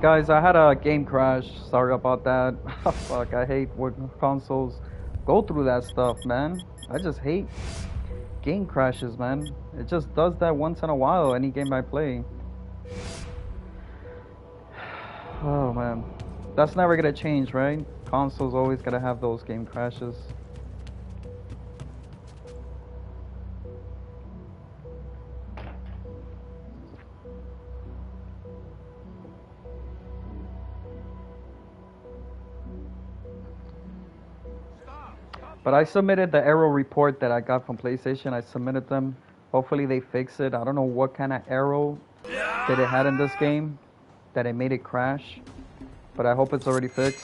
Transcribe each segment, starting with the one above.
Guys, I had a game crash. Sorry about that. Fuck, I hate when consoles go through that stuff, man. I just hate game crashes, man. It just does that once in a while, any game I play. Oh, man. That's never gonna change, right? Consoles always gotta have those game crashes. But I submitted the error report that I got from PlayStation. I submitted them. Hopefully they fix it. I don't know what kind of error that it had in this game that it made it crash. But I hope it's already fixed.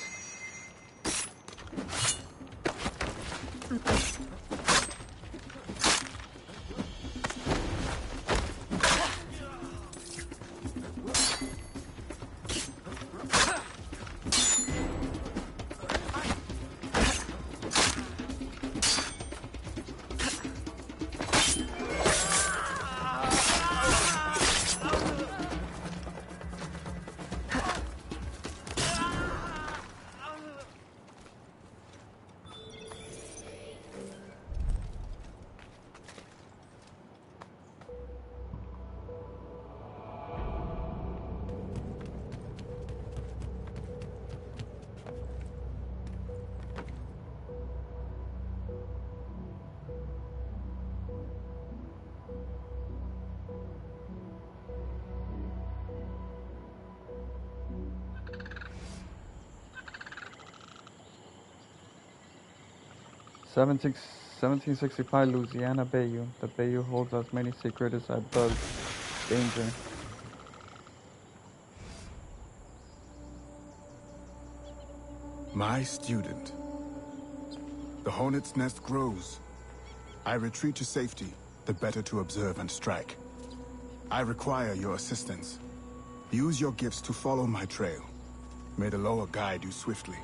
Seventeen 1765 Louisiana Bayou. The Bayou holds as many secrets as it does danger. My student. The hornet's nest grows. I retreat to safety, the better to observe and strike. I require your assistance. Use your gifts to follow my trail. May the Loa guide you swiftly.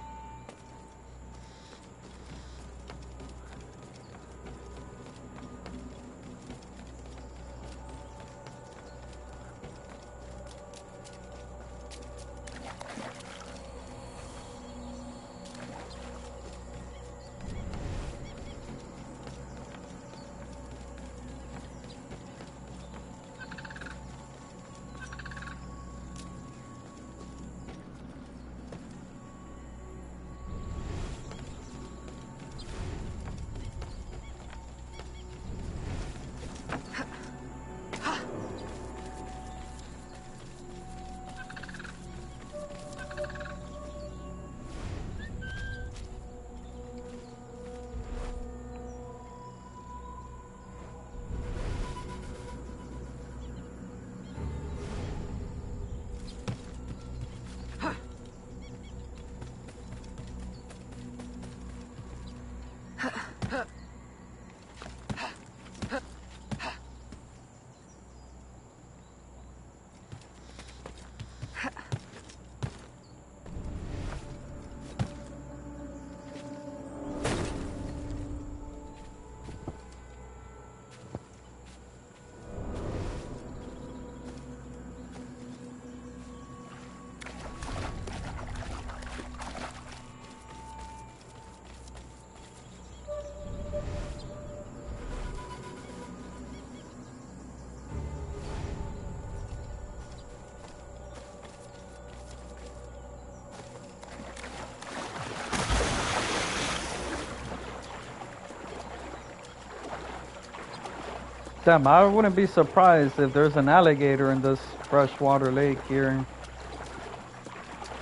Damn, I wouldn't be surprised if there's an alligator in this freshwater lake here.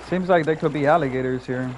Seems like there could be alligators here.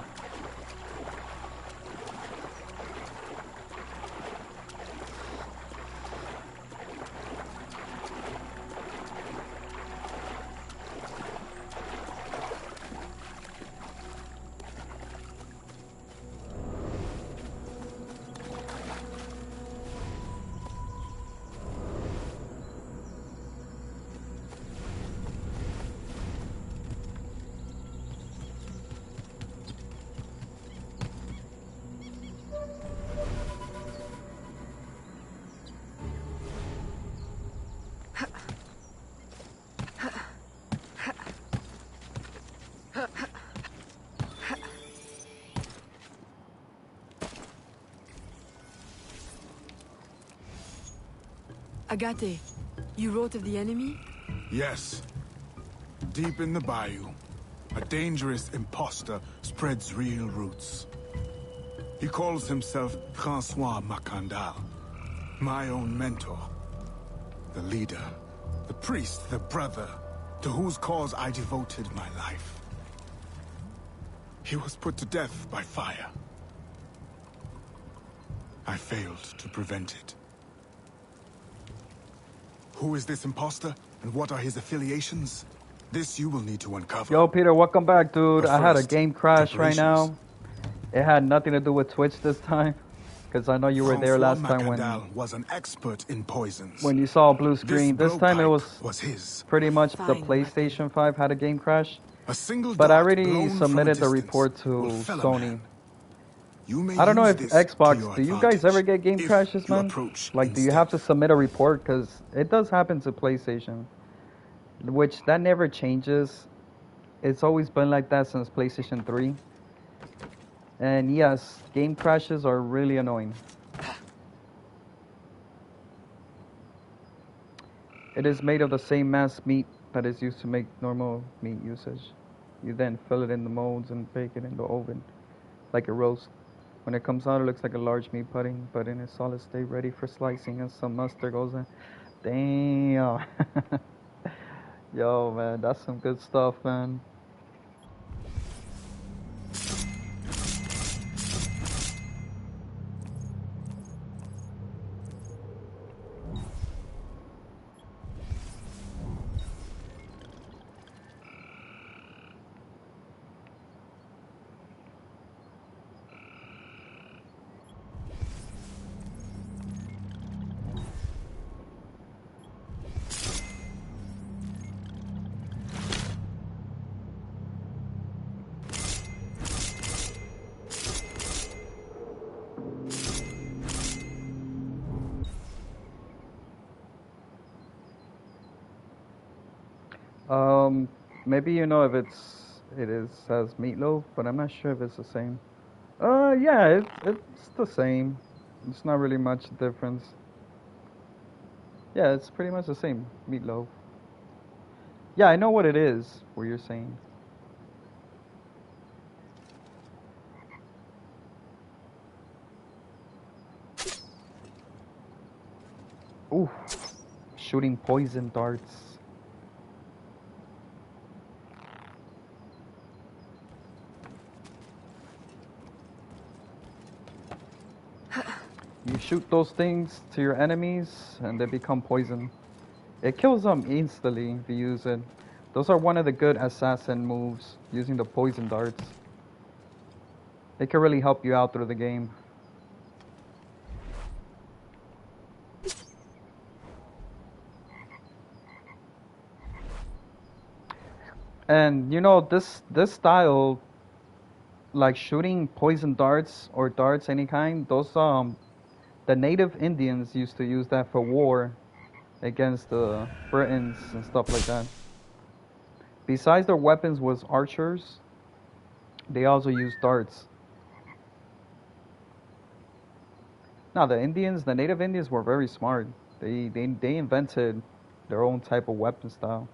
Agate, you wrote of the enemy? Yes. Deep in the bayou, a dangerous imposter spreads real roots. He calls himself François Macandal, my own mentor. The leader, the priest, the brother, to whose cause I devoted my life. He was put to death by fire. I failed to prevent it. Who is this imposter, and what are his affiliations? This you will need to uncover. Yo, Peter, welcome back, dude. But I had a first, game crash right preparations. now. It had nothing to do with Twitch this time, because I know you were there last time Macandal was an expert in poisons. when you saw a blue screen. This time it blowpipe was his. pretty much the Fine, PlayStation 5 had a game crash. A single But I dart already blown from a submitted the distance report to will fell a Sony. man. You may I don't know use if this to Xbox, your do you guys ever get game advantage crashes, if you man? approach Like, do you in have to stealth. submit a report? Because it does happen to PlayStation, which that never changes. It's always been like that since PlayStation 3. And yes, game crashes are really annoying. It is made of the same mass meat that is used to make normal meat usage. You then fill it in the molds and bake it in the oven like a roast. When it comes out, it looks like a large meat pudding, but in a solid state, ready for slicing, and some mustard goes in. Damn. Yo, man, that's some good stuff, man. Maybe you know if it is says meatloaf, but I'm not sure if it's the same. Yeah, it's the same. It's not really much difference. Yeah, it's pretty much the same meatloaf. Yeah, I know what it is. What you're saying. Ooh, shooting poison darts. You shoot those things to your enemies, and they become poison. It kills them instantly if you use it. Those are one of the good assassin moves, using the poison darts. It can really help you out through the game. And you know, this style, like shooting poison darts or darts any kind, those the native Indians used to use that for war against the Britons and stuff like that. Besides their weapons was archers, they also used darts. Now the native Indians were very smart. They invented their own type of weapon style.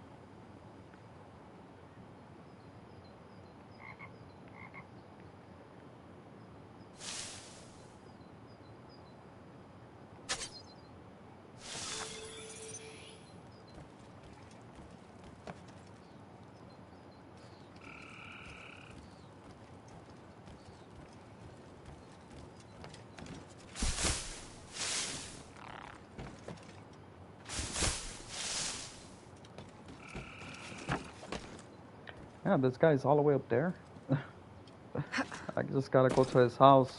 Yeah, this guy's all the way up there. I just gotta go to his house.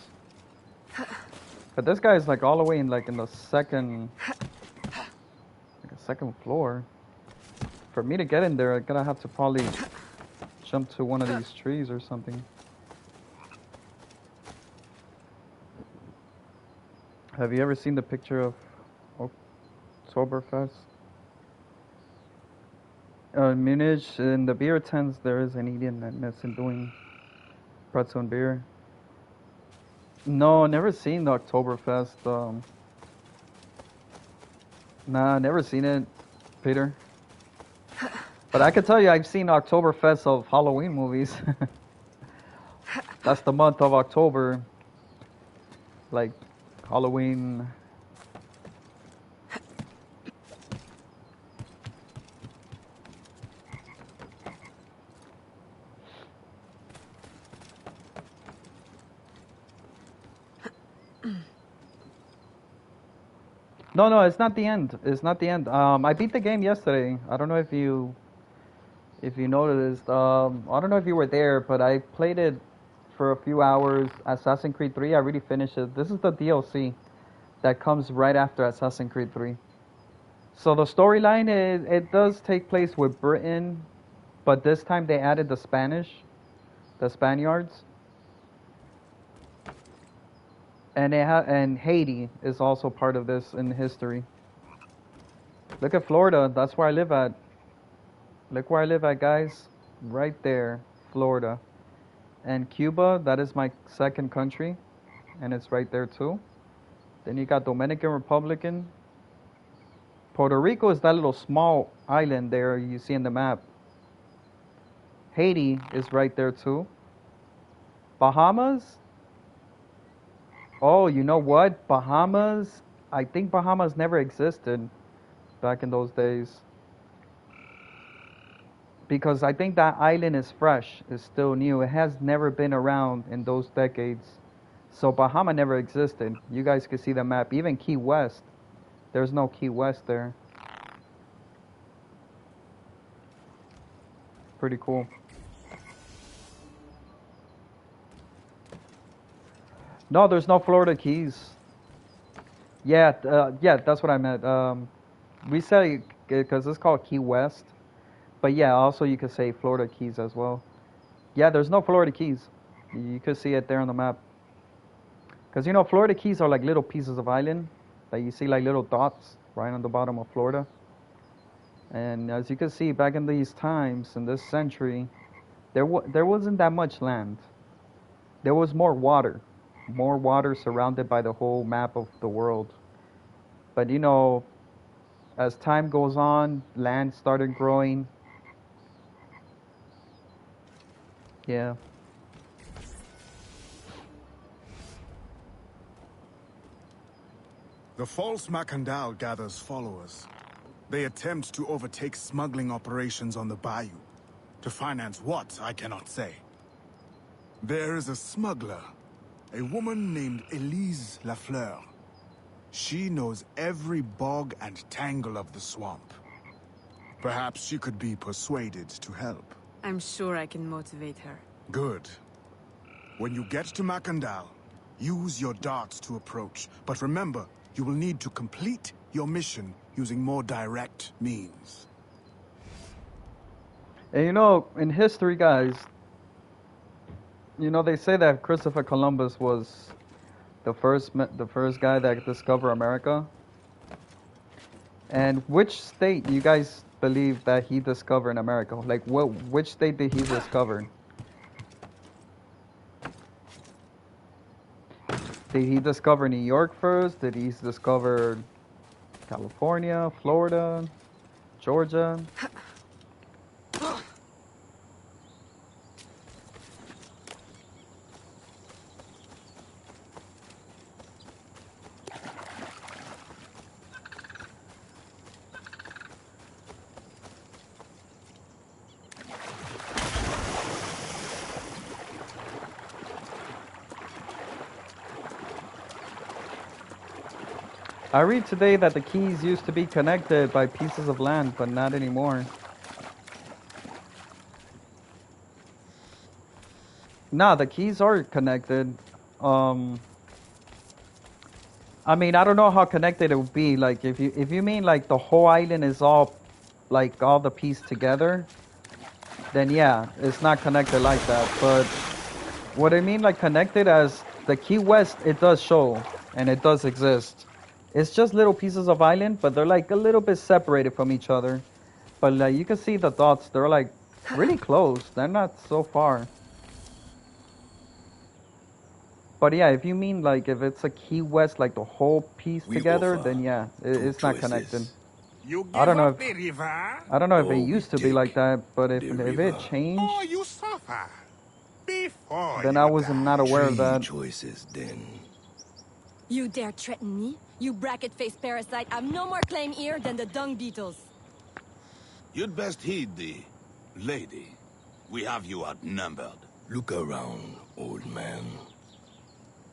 But this guy's like all the way in like in the second, like a second floor. For me to get in there, I'm gonna have to probably jump to one of these trees or something. Have you ever seen the picture of Oktoberfest? Munich, in the beer tents, there is an Indian that's doing pretzel and beer. No, never seen the Oktoberfest. Nah, never seen it, Peter. But I can tell you, I've seen Oktoberfest of Halloween movies. That's the month of October. Like, Halloween. No, no, it's not the end. It's not the end. I beat the game yesterday. I don't know if you noticed. I don't know if you were there, but I played it for a few hours. Assassin's Creed 3, I really finished it. This is the DLC that comes right after Assassin's Creed 3. So the storyline is it does take place with Britain, but this time they added the Spanish, the Spaniards, and and Haiti is also part of this in history. Look at Florida. That's where I live at. Look where I live at, guys. Right there, Florida. And Cuba, that is my second country, and it's right there too. Then you got Dominican Republic. Puerto Rico is that little small island there you see in the map. Haiti is right there too. Bahamas. Oh, you know what? Bahamas. I think Bahamas never existed back in those days. Because I think that island is fresh, is still new. It has never been around in those decades. So Bahama never existed. You guys can see the map. Even Key West. There's no Key West there. Pretty cool. No, there's no Florida Keys. Yeah, yeah, that's what I meant. We say because it's called Key West, but yeah, also you could say Florida Keys as well. Yeah, there's no Florida Keys. You could see it there on the map. Because you know, Florida Keys are like little pieces of island that you see like little dots right on the bottom of Florida. And as you can see, back in these times, in this century, there wasn't that much land. There was more water surrounded by the whole map of the world. But you know, as time goes on, land started growing. Yeah. The false Macandal gathers followers. They attempt to overtake smuggling operations on the bayou. To finance what, I cannot say. There is a smuggler, a woman named Elise Lafleur. She knows every bog and tangle of the swamp. Perhaps she could be persuaded to help. I'm sure I can motivate her. Good. When you get to Macandal, use your darts to approach. But remember, you will need to complete your mission using more direct means. And you know, in history, guys, you know, they say that Christopher Columbus was the first guy that discovered America. And which state you guys believe that he discovered in America? Like, which state did he discover? Did he discover New York first? Did he discover California, Florida, Georgia? I read today that the keys used to be connected by pieces of land, but not anymore. Nah, the keys are connected. I mean, I don't know how connected it would be. Like, if you mean like the whole island is all, like all the pieces together, then yeah, it's not connected like that. But what I mean, like connected as the Key West, it does show and it does exist. It's just little pieces of island, but they're like a little bit separated from each other. But like you can see the dots, they're like really close. They're not so far. But yeah, if you mean like if it's a Key West, like the whole piece together, then yeah, it's not connected. You I give don't know up if the river? I don't know if it Oh, we used to be take like that, but if the it river. Oh, changed, you suffer. Before then you I was not die. aware of Three that. choices, then. You dare threaten me? You bracket-faced parasite have no more claim here than the dung beetles. You'd best heed the lady. We have you outnumbered. Look around, old man.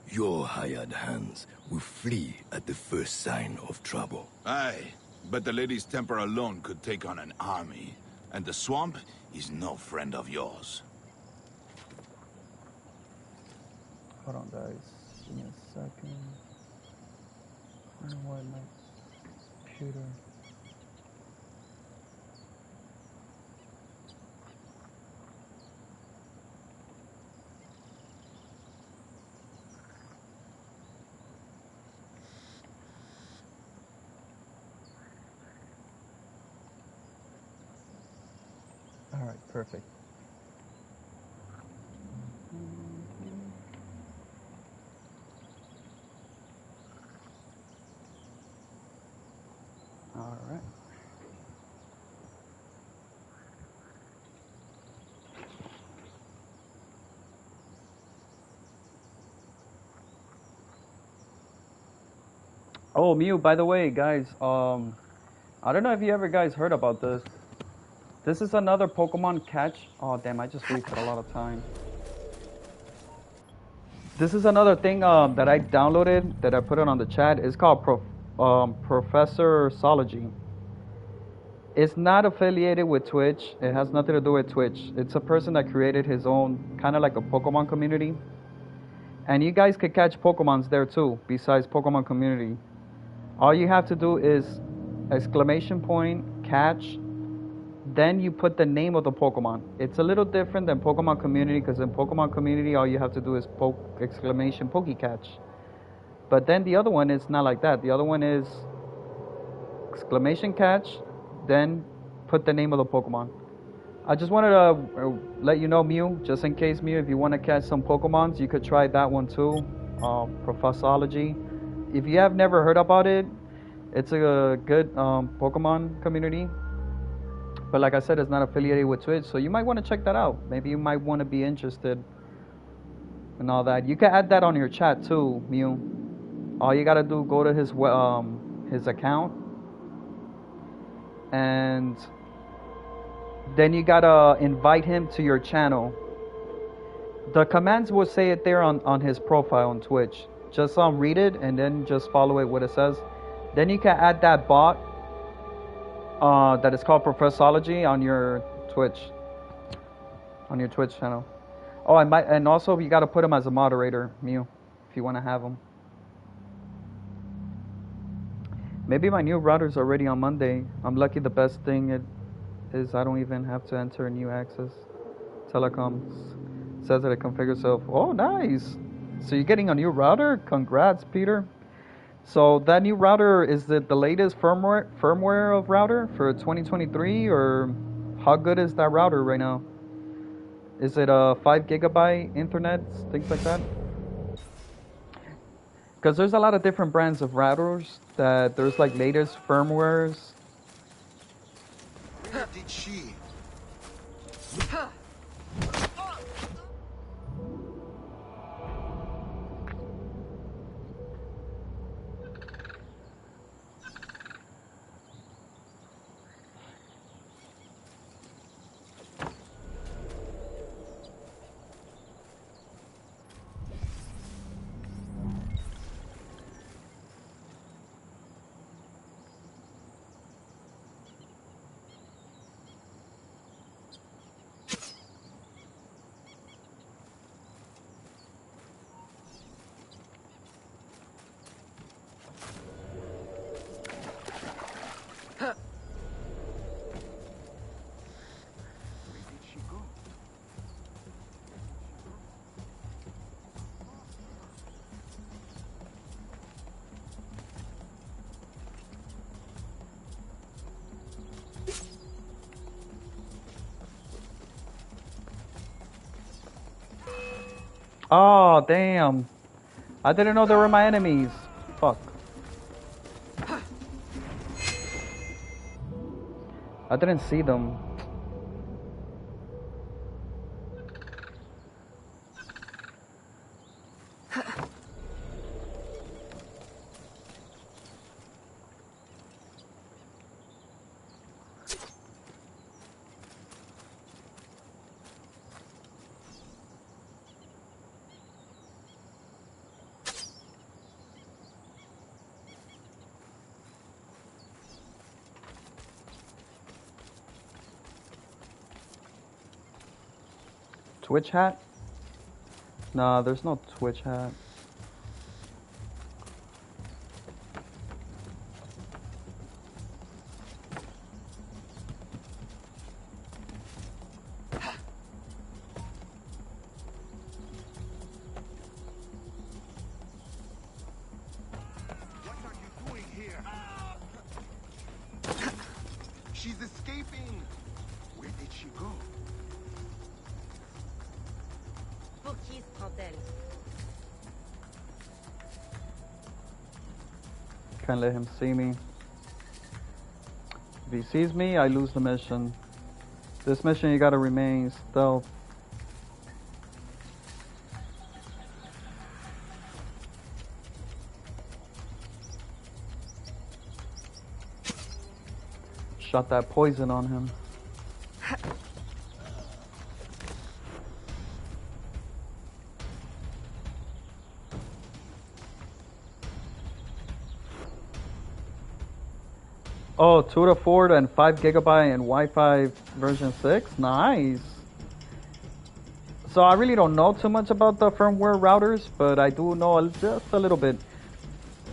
Your hired hands will flee at the first sign of trouble. Aye, but the lady's temper alone could take on an army. And the swamp is no friend of yours. Hold on, guys. Give me a second. I don't know why my computer. All right, perfect. All right. Oh, Mew, by the way, guys, I don't know if you ever guys heard about this. This is another Pokemon catch. Oh, damn, I just wasted a lot of time. This is another thing that I downloaded that I put it on the chat. It's called Professor Sology. It's not affiliated with Twitch. It has nothing to do with Twitch. It's a person that created his own, kind of like a Pokemon community. And you guys could catch Pokemons there too, besides Pokemon community. All you have to do is exclamation point, catch, then you put the name of the Pokemon. It's a little different than Pokemon community, because in Pokemon community, all you have to do is exclamation Pokecatch. But then the other one is not like that. The other one is exclamation catch, then put the name of the Pokemon. I just wanted to let you know, Mew, just in case, Mew, if you want to catch some Pokemons, you could try that one too, Professology. If you have never heard about it, it's a good Pokemon community. But like I said, it's not affiliated with Twitch, so you might want to check that out. Maybe you might want to be interested in all that. You can add that on your chat too, Mew. All you gotta do, go to his account, and then you gotta invite him to your channel. The commands will say it there on his profile on Twitch. Just read it and then just follow it what it says. Then you can add that bot that is called Professology on your Twitch channel. Oh, and also you gotta put him as a moderator, Mew, if you want to have him. Maybe my new router's already on Monday. I'm lucky. The best thing is I don't even have to enter new access. Telecoms says that it configures itself. Oh, nice. So you're getting a new router? Congrats, Peter. So that new router, is it the latest firmware of router for 2023, or how good is that router right now? Is it a 5 gigabyte internet, things like that? Because there's a lot of different brands of routers that there's like latest firmwares. Where did she? Oh, damn. I didn't know they were my enemies. Fuck. I didn't see them. Twitch hat? Nah, there's no Twitch hat. What are you doing here? She's escaping. Where did she go? Pour qui se prend-elle? Can't let him see me. If he sees me, I lose the mission. This mission, you gotta remain stealth. Shot that poison on him. Oh, 2 to 4 and 5 gigabyte and Wi-Fi version 6. Nice. So I really don't know too much about the firmware routers, but I do know just a little bit.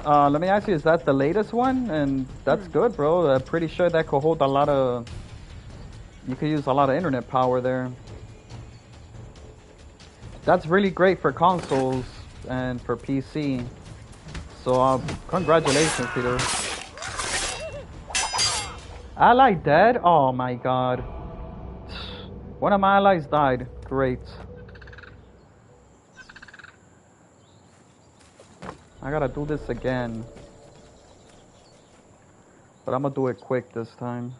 Let me ask you, is that the latest one? And that's good, bro. I'm pretty sure that could hold a lot of... You could use a lot of internet power there. That's really great for consoles and for PC. So congratulations, Peter. Ally dead? Oh my god. One of my allies died. Great. I gotta do this again. But I'm gonna do it quick this time.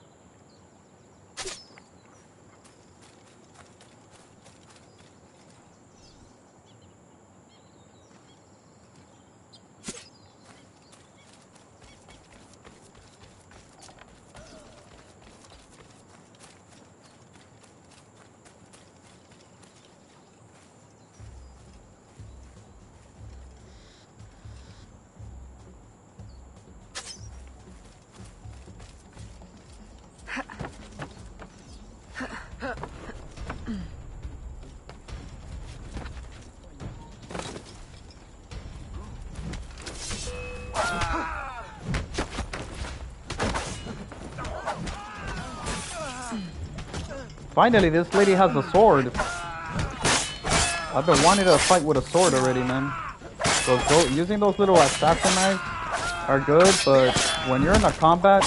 Finally, this lady has a sword. I've been wanting to fight with a sword already, man. Using those little assassin knives are good, but when you're in a combat,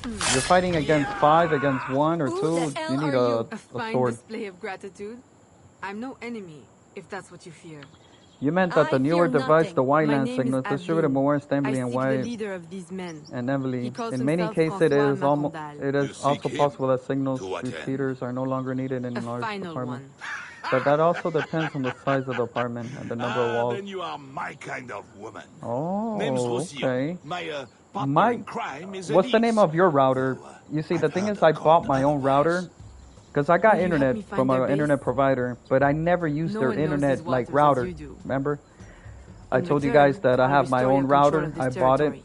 you're fighting against 5, against 1 or 2, you need a fine sword. display of gratitude. I'm no enemy, if that's what you fear. You meant that the I newer fear device, nothing. the My Wyland name signal, is distributed Avril. more I stably and seek the wide leader of these men. and He heavily. calls In many himself cases, it is François Macondal. also seek him? possible that signals To what end? repeaters are no longer needed in A large final apartments. one. But that also depends on the size of the apartment and the number of walls. Then you are my kind of woman. Oh, Name's Roussillon. okay. My partner My, in crime is what's the name Elise. of your router? Oh, You see, the I've thing heard is, I her bought called my own otherwise. router because I got Will you help internet me find from their an base? internet provider, but I never used No their one knows internet these like waters as router. you do. Remember? I In told you return, guys that I I'll have my restore own your control router. of this I bought it. territory.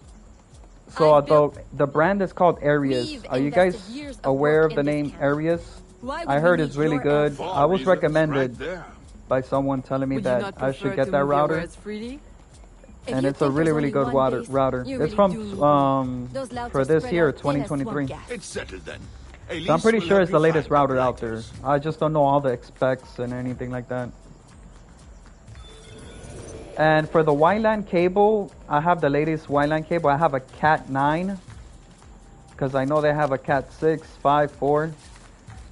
So I although built- the brand is called Arius, We've are you guys invested years of aware work of the in this name camp. Arius? Why would I we heard need it's really your good. help? I was Reasons, recommended right there. by someone telling me Would you that not I should prefer get to that move your router. words freely? If And you it's a think really, there's really only good one router. base, you It's really do need from Those louds for are this spread year, out thin as swamp 2023. gas. It's settled then. So I'm pretty Elise sure will it's the help you latest find my router out there. blankets. I just don't know all the specs and anything like that. And for the Wyland cable, I have the latest Wyland cable. I have a Cat 9 because I know they have a Cat 6, 5, 4,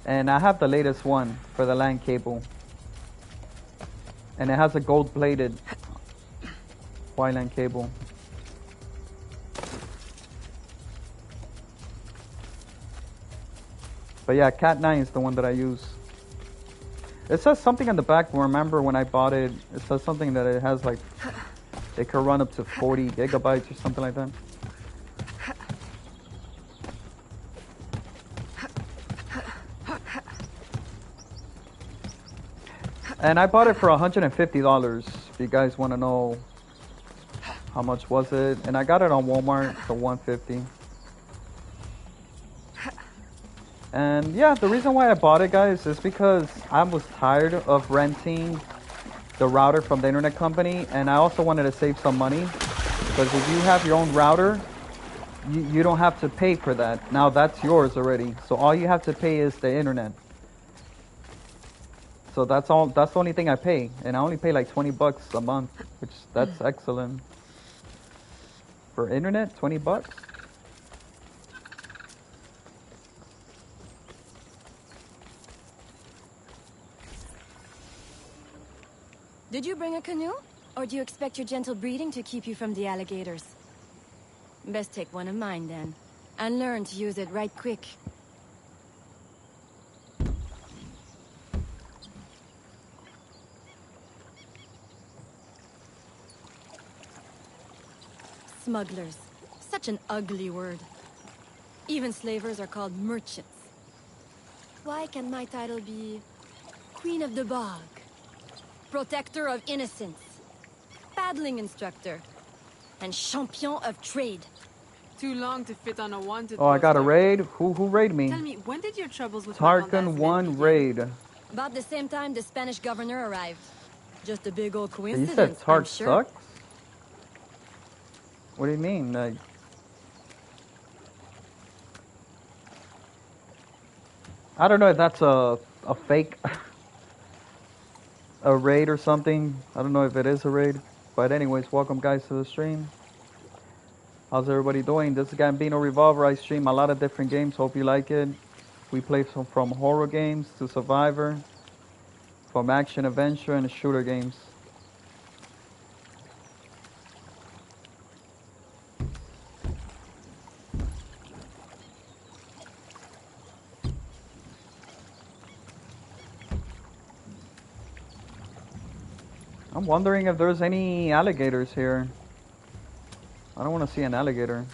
and I have the latest one for the LAN cable. And it has a gold-plated Wyland cable. If you think there's only one base, you really do need But yeah, Cat 9 is the one that I use. It says something on the back. Remember when I bought it, it says something that it has like, it could run up to 40 gigabytes or something like that. And I bought it for $150. If you guys want to know how much was it, and I got it on Walmart for $150. And yeah, the reason why I bought it, guys, is because I was tired of renting the router from the internet company, and I also wanted to save some money, because if you have your own router, you don't have to pay for that. Now that's yours already, so all you have to pay is the internet. So that's the only thing I pay, and I only pay like $20 a month, which that's excellent. For internet, $20? Did you bring a canoe? Or do you expect your gentle breeding to keep you from the alligators? Best take one of mine then, and learn to use it right quick. Smugglers. Such an ugly word. Even slavers are called merchants. Why can my title be Queen of the Bog? Protector of Innocence, paddling instructor, and champion of trade. Too long to fit on a wanted Oh, I got a poster. raid? Who raided me? Tell me, when did your troubles with my Tarkin Valdas 1 begin? raid. About the same time the Spanish governor arrived. Just a big old You coincidence, said I'm Tark sure. sucks? What do you mean? Like, I don't know if that's a fake a raid or something. I don't know if it is a raid. But anyways, welcome guys to the stream. How's everybody doing? This is Gambino Revolver. I stream a lot of different games. Hope you like it. We play from horror games to survivor, from action adventure and shooter games. I'm wondering if there's any alligators here. I don't want to see an alligator.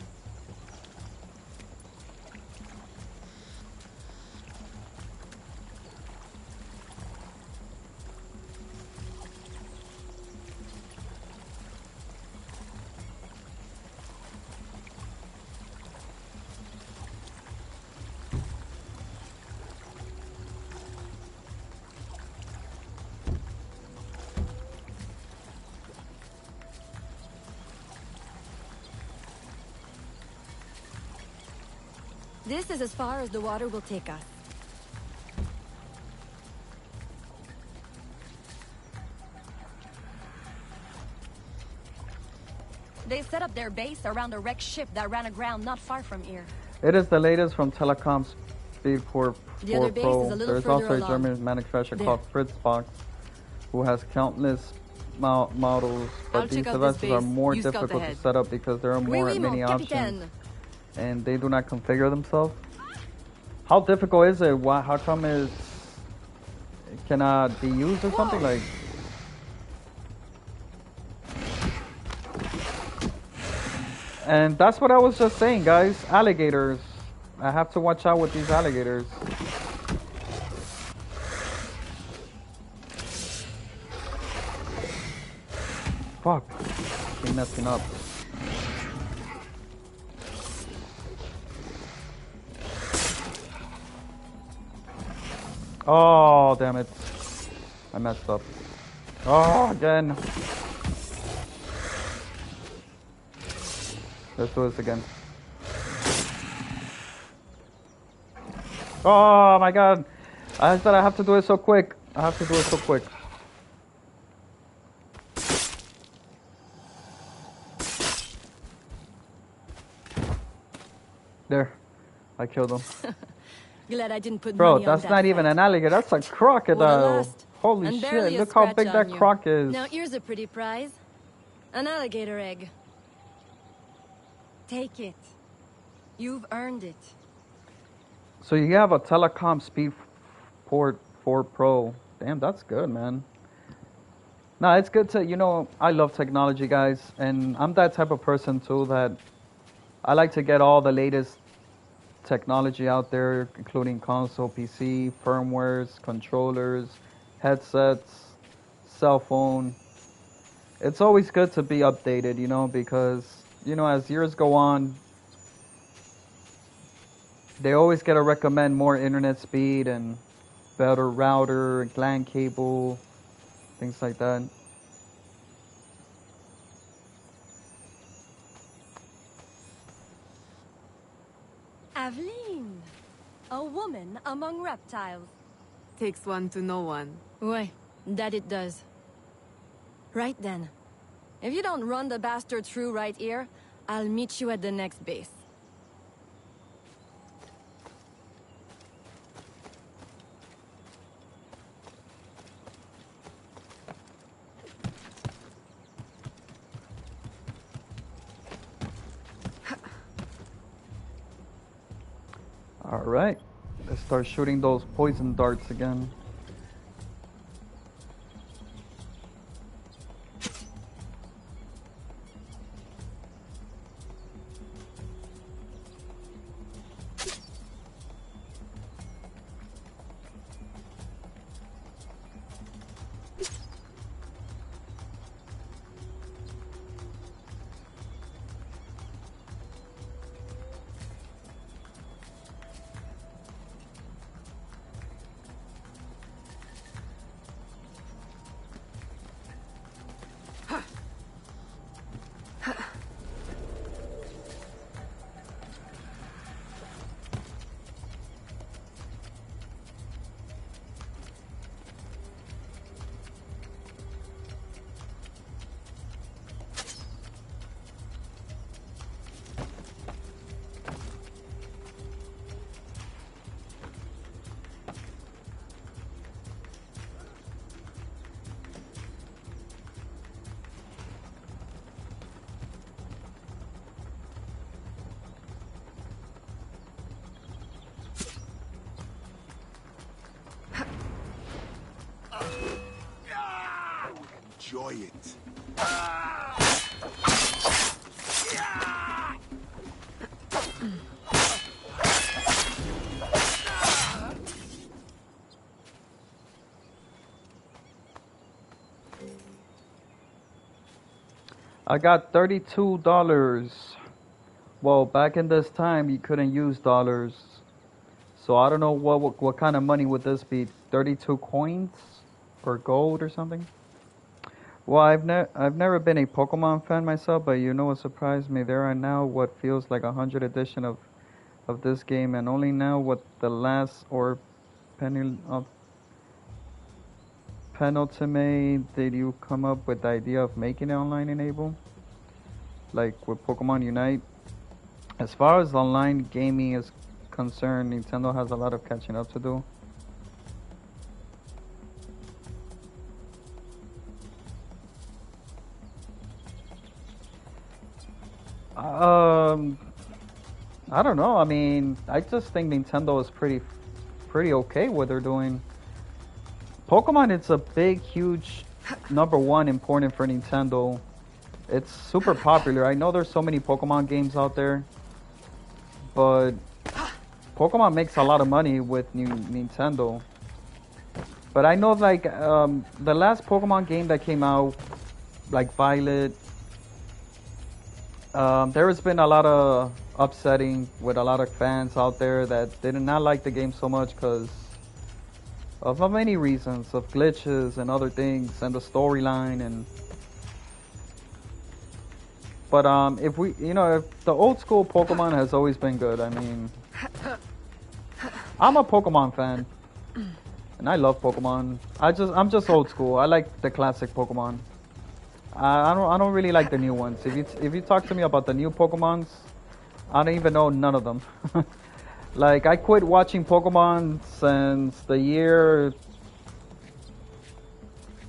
This is as far as the water will take us. They set up their base around a wrecked ship that ran aground not far from here. It is the latest from Telecom Speed 4 The other base Pro. is a little There's further also a along. German manufacturer There. called Fritzbox, who has countless models, but I'll these check out this devices are base. more You scout difficult to ahead. set up because there are more Oui, many mon options, capitaine. and they do not configure themselves. How difficult is it? Why? How come it cannot be used or something like? And that's what I was just saying, guys. Alligators. I have to watch out with these alligators. Fuck. Keep messing up. Oh, damn it. I messed up. Oh, again. Let's do this again. Oh my god. I said I have to do it so quick. I have to do it so quick. There. I killed him. Glad I didn't put Bro, money on that's that not even fight. an alligator. That's a Would've crocodile. lost. Holy And shit. barely a Look how scratch big that on you. croc is. Now here's a pretty prize. An alligator egg. Take it. You've earned it. So you have a Telecom Speed Port 4 Pro. Damn, that's good, man. No, it's good to, I love technology, guys, and I'm that type of person too that I like to get all the latest technology out there, including console, PC, firmwares, controllers, headsets, cell phone. It's always good to be updated, because, as years go on, they always gotta recommend more internet speed and better router, LAN cable, things like that. Aveline, a woman among reptiles. Takes one to know one. Ouais, that it does. Right then. If you don't run the bastard through right here, I'll meet you at the next base. Alright, let's start shooting those poison darts again. Enjoy it. I got $32. Well, back in this time, you couldn't use dollars. So I don't know what kind of money would this be? 32 coins or gold or something? Well, I've never been a Pokemon fan myself, but what surprised me? There are now what feels like 100 edition of this game, and only now what the last or penultimate did you come up with the idea of making it online enable, like with Pokemon Unite. As far as online gaming is concerned, Nintendo has a lot of catching up to do. I don't know. I mean, I just think Nintendo is pretty okay what they're doing. Pokemon, it's a big, huge number one important for Nintendo. It's super popular. I know there's so many Pokemon games out there, but Pokemon makes a lot of money with Nintendo. But I know like the last Pokemon game that came out, like Violet, there has been a lot of upsetting with a lot of fans out there that did not like the game so much because of many reasons, of glitches and other things and the storyline. But if the old school Pokemon has always been good. I mean, I'm a Pokemon fan and I love Pokemon. I'm just old school. I like the classic Pokemon. I don't really like the new ones. If you talk to me about the new Pokemons, I don't even know none of them. Like, I quit watching Pokemon since the year...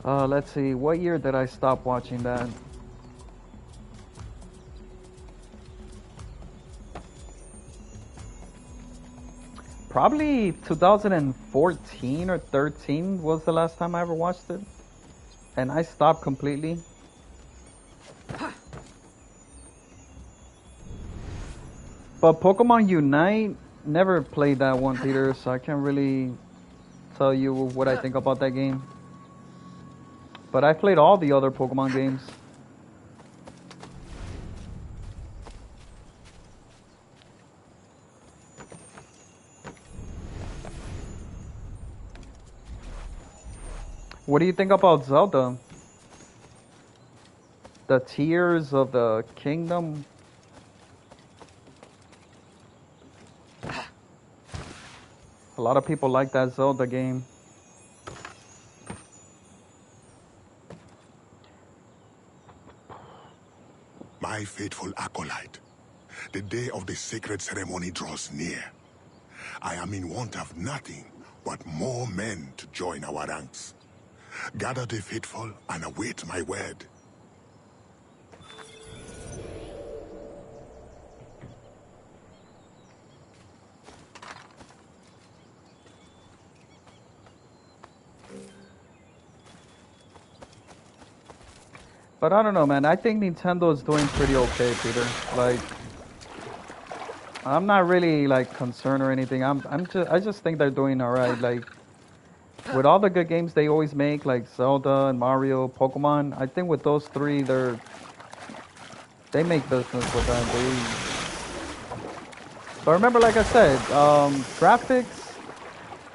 let's see, what year did I stop watching that? Probably 2014 or 13 was the last time I ever watched it. And I stopped completely. But Pokemon Unite, never played that one, Peter, so I can't really tell you what I think about that game. But I played all the other Pokemon games. What do you think about Zelda? The Tears of the Kingdom? A lot of people like that Zelda game. My faithful acolyte, the day of the sacred ceremony draws near. I am in want of nothing but more men to join our ranks. Gather the faithful and await my word. But I don't know, man. I think Nintendo is doing pretty okay, Peter. Like, I'm not really like concerned or anything. I just think they're doing all right. Like, with all the good games they always make, like Zelda and Mario, Pokemon. I think with those three, they make business with them. But remember, like I said, graphics.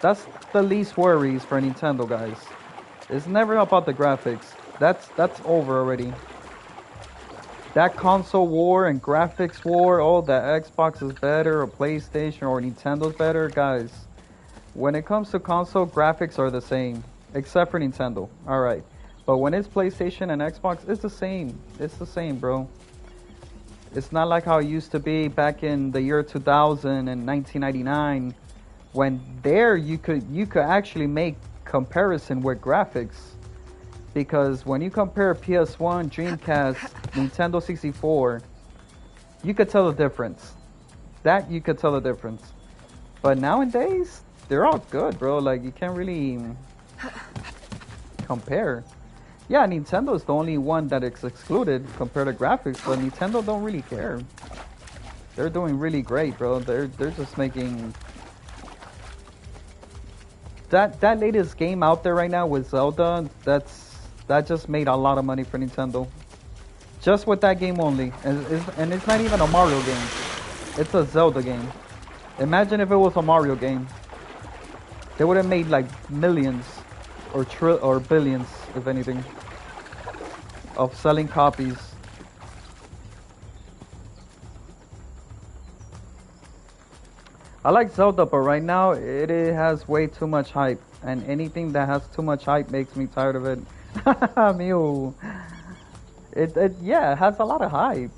That's the least worries for Nintendo, guys. It's never about the graphics. That's over already. That console war and graphics war, oh, that Xbox is better, or PlayStation, or Nintendo's better, guys. When it comes to console, graphics are the same, except for Nintendo. All right, but when it's PlayStation and Xbox, it's the same. It's the same, bro. It's not like how it used to be back in the year 2000 and 1999, when there you could actually make comparison with graphics. Because when you compare PS1, Dreamcast, Nintendo 64, you could tell the difference. That you could tell the difference. But nowadays, they're all good, bro. Like, you can't really compare. Yeah, Nintendo's the only one that is excluded compared to graphics, but Nintendo don't really care. They're doing really great, bro. They're just making that latest game out there right now with Zelda. That just made a lot of money for Nintendo. Just with that game only. And it's not even a Mario game. It's a Zelda game. Imagine if it was a Mario game. They would have made like millions or billions, if anything, of selling copies. I like Zelda, but right now it has way too much hype. And anything that has too much hype makes me tired of it. Mew. It has a lot of hype.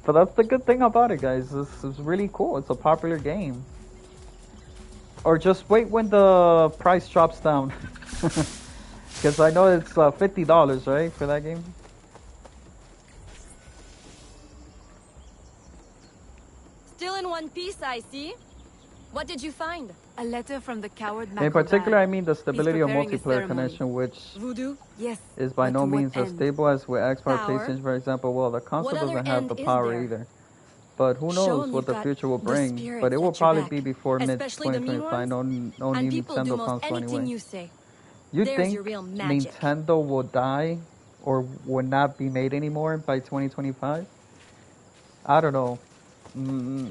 But that's the good thing about it, guys. This is really cool. It's a popular game. Or just wait when the price drops down. Because I know it's $50, right, for that game? Still in one piece, I see. What did you find? A letter from the coward In particular, I mean the stability of preparing a multiplayer ceremony. connection, which Voodoo? Yes. is by but no to what means as end? stable as with Xbox, Power? PlayStation, for example. Well, the console What other doesn't have the end is power there? either. But who Show knows 'em what you've the got future will the bring. spirits But it will at your probably back. be before mid Especially the mean 2025. No and new people do Nintendo most console anything anyway. you say. You There's think your real magic. Nintendo will die or will not be made anymore by 2025? I don't know.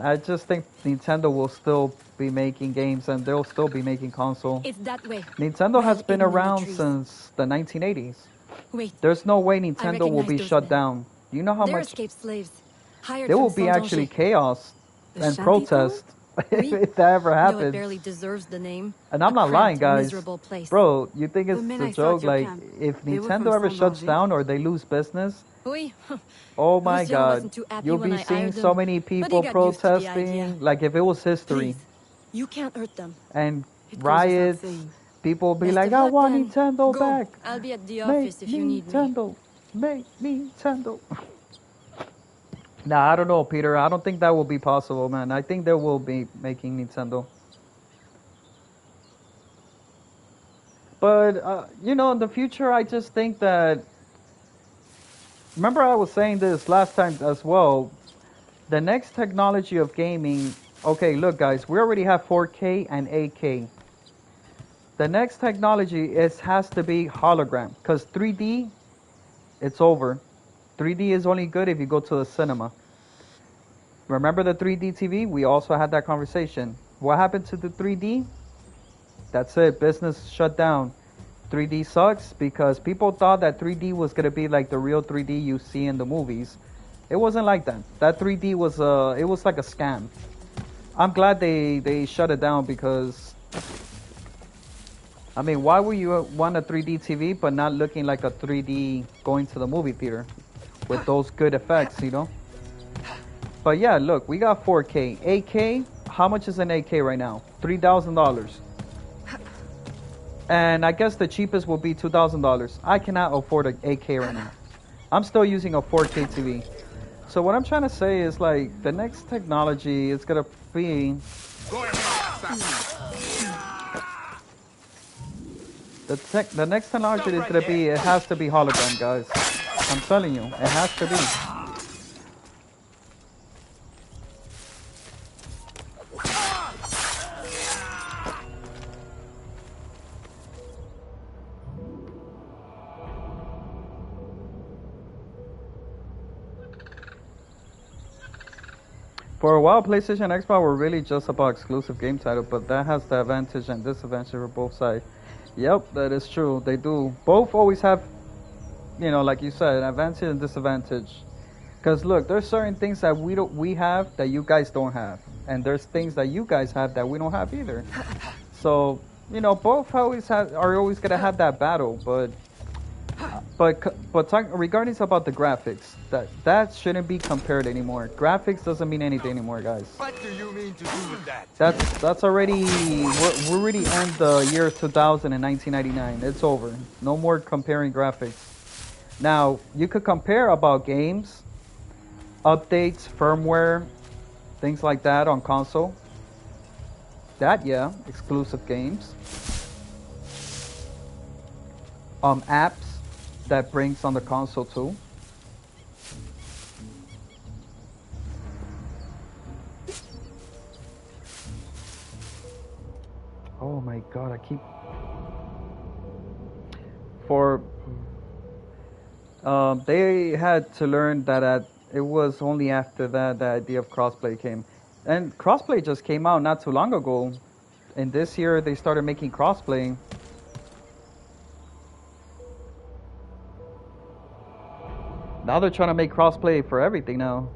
I just think Nintendo will still be making games and they'll still be making console. It's that way. Nintendo has Right been in the around trees. since the 1980s. Wait, There's no way Nintendo will recognize be those shut men. down. You know how they're much escaped slaves. Hired there from will be actually Saint-Danger. chaos The and shanty protest Oui. if that ever Though it happens. barely deserves the name. And I'm A not lying, cramped, guys. miserable place. Bro, you think it's The men a I saw joke? at your Like, camp, if they were Nintendo from ever shuts Saint-Danger. down or they lose business, Oui. oh my Lucien god, wasn't too happy you'll when be I seeing hired so them, many but he people got used to the idea. protesting, like if it was history. Please, you can't hurt them. And It goes without riots, saying. people will be Best like, of I luck want then. Nintendo Go. back. I'll be at the Make office if you need me. Nintendo. Make Nintendo. Nah, I don't know, Peter. I don't think that will be possible, man. I think they will be making Nintendo. But you know, in the future, I just think that. Remember, I was saying this last time as well. The next technology of gaming. Okay, look, guys, we already have 4K and 8K. The next technology has to be hologram, because 3D, it's over. 3D is only good if you go to the cinema. Remember the 3D TV? We also had that conversation. What happened to the 3D? That's it. Business shut down. 3D sucks because people thought that 3D was gonna be like the real 3D you see in the movies. It wasn't like that. That 3D was it was like a scam. I'm glad they shut it down because I mean, why would you want a 3D TV but not looking like a 3D going to the movie theater with those good effects, you know? But yeah, look, we got 4K. 8K, how much is an 8K right now? $3,000. And I guess the cheapest will be $2,000. I cannot afford an 8K right now. I'm still using a 4K TV. So what I'm trying to say is like the next technology is gonna be the next technology is gonna be, it has to be hologram, guys. I'm telling you, it has to be. For a while, PlayStation and Xbox were really just about exclusive game title, but that has the advantage and disadvantage for both sides. Yep, that is true. They do. Both always have, you know, like you said, an advantage and disadvantage. Because look, there's certain things that we have that you guys don't have, and there's things that you guys have that we don't have either. So, you know, both are always gonna have that battle, but regarding about the graphics, that shouldn't be compared anymore. Graphics doesn't mean anything anymore, guys. What do you mean to do with that? That's already we're already in the year 2000 and 1999. It's over. No more comparing graphics. Now you could compare about games, updates, firmware, things like that on console. That yeah, exclusive games, apps that brings on the console too. Oh my god, I keep for they had to learn that it was only after that the idea of crossplay came, and crossplay just came out not too long ago. And this year they started making crossplay. Now they're trying to make crossplay for everything now,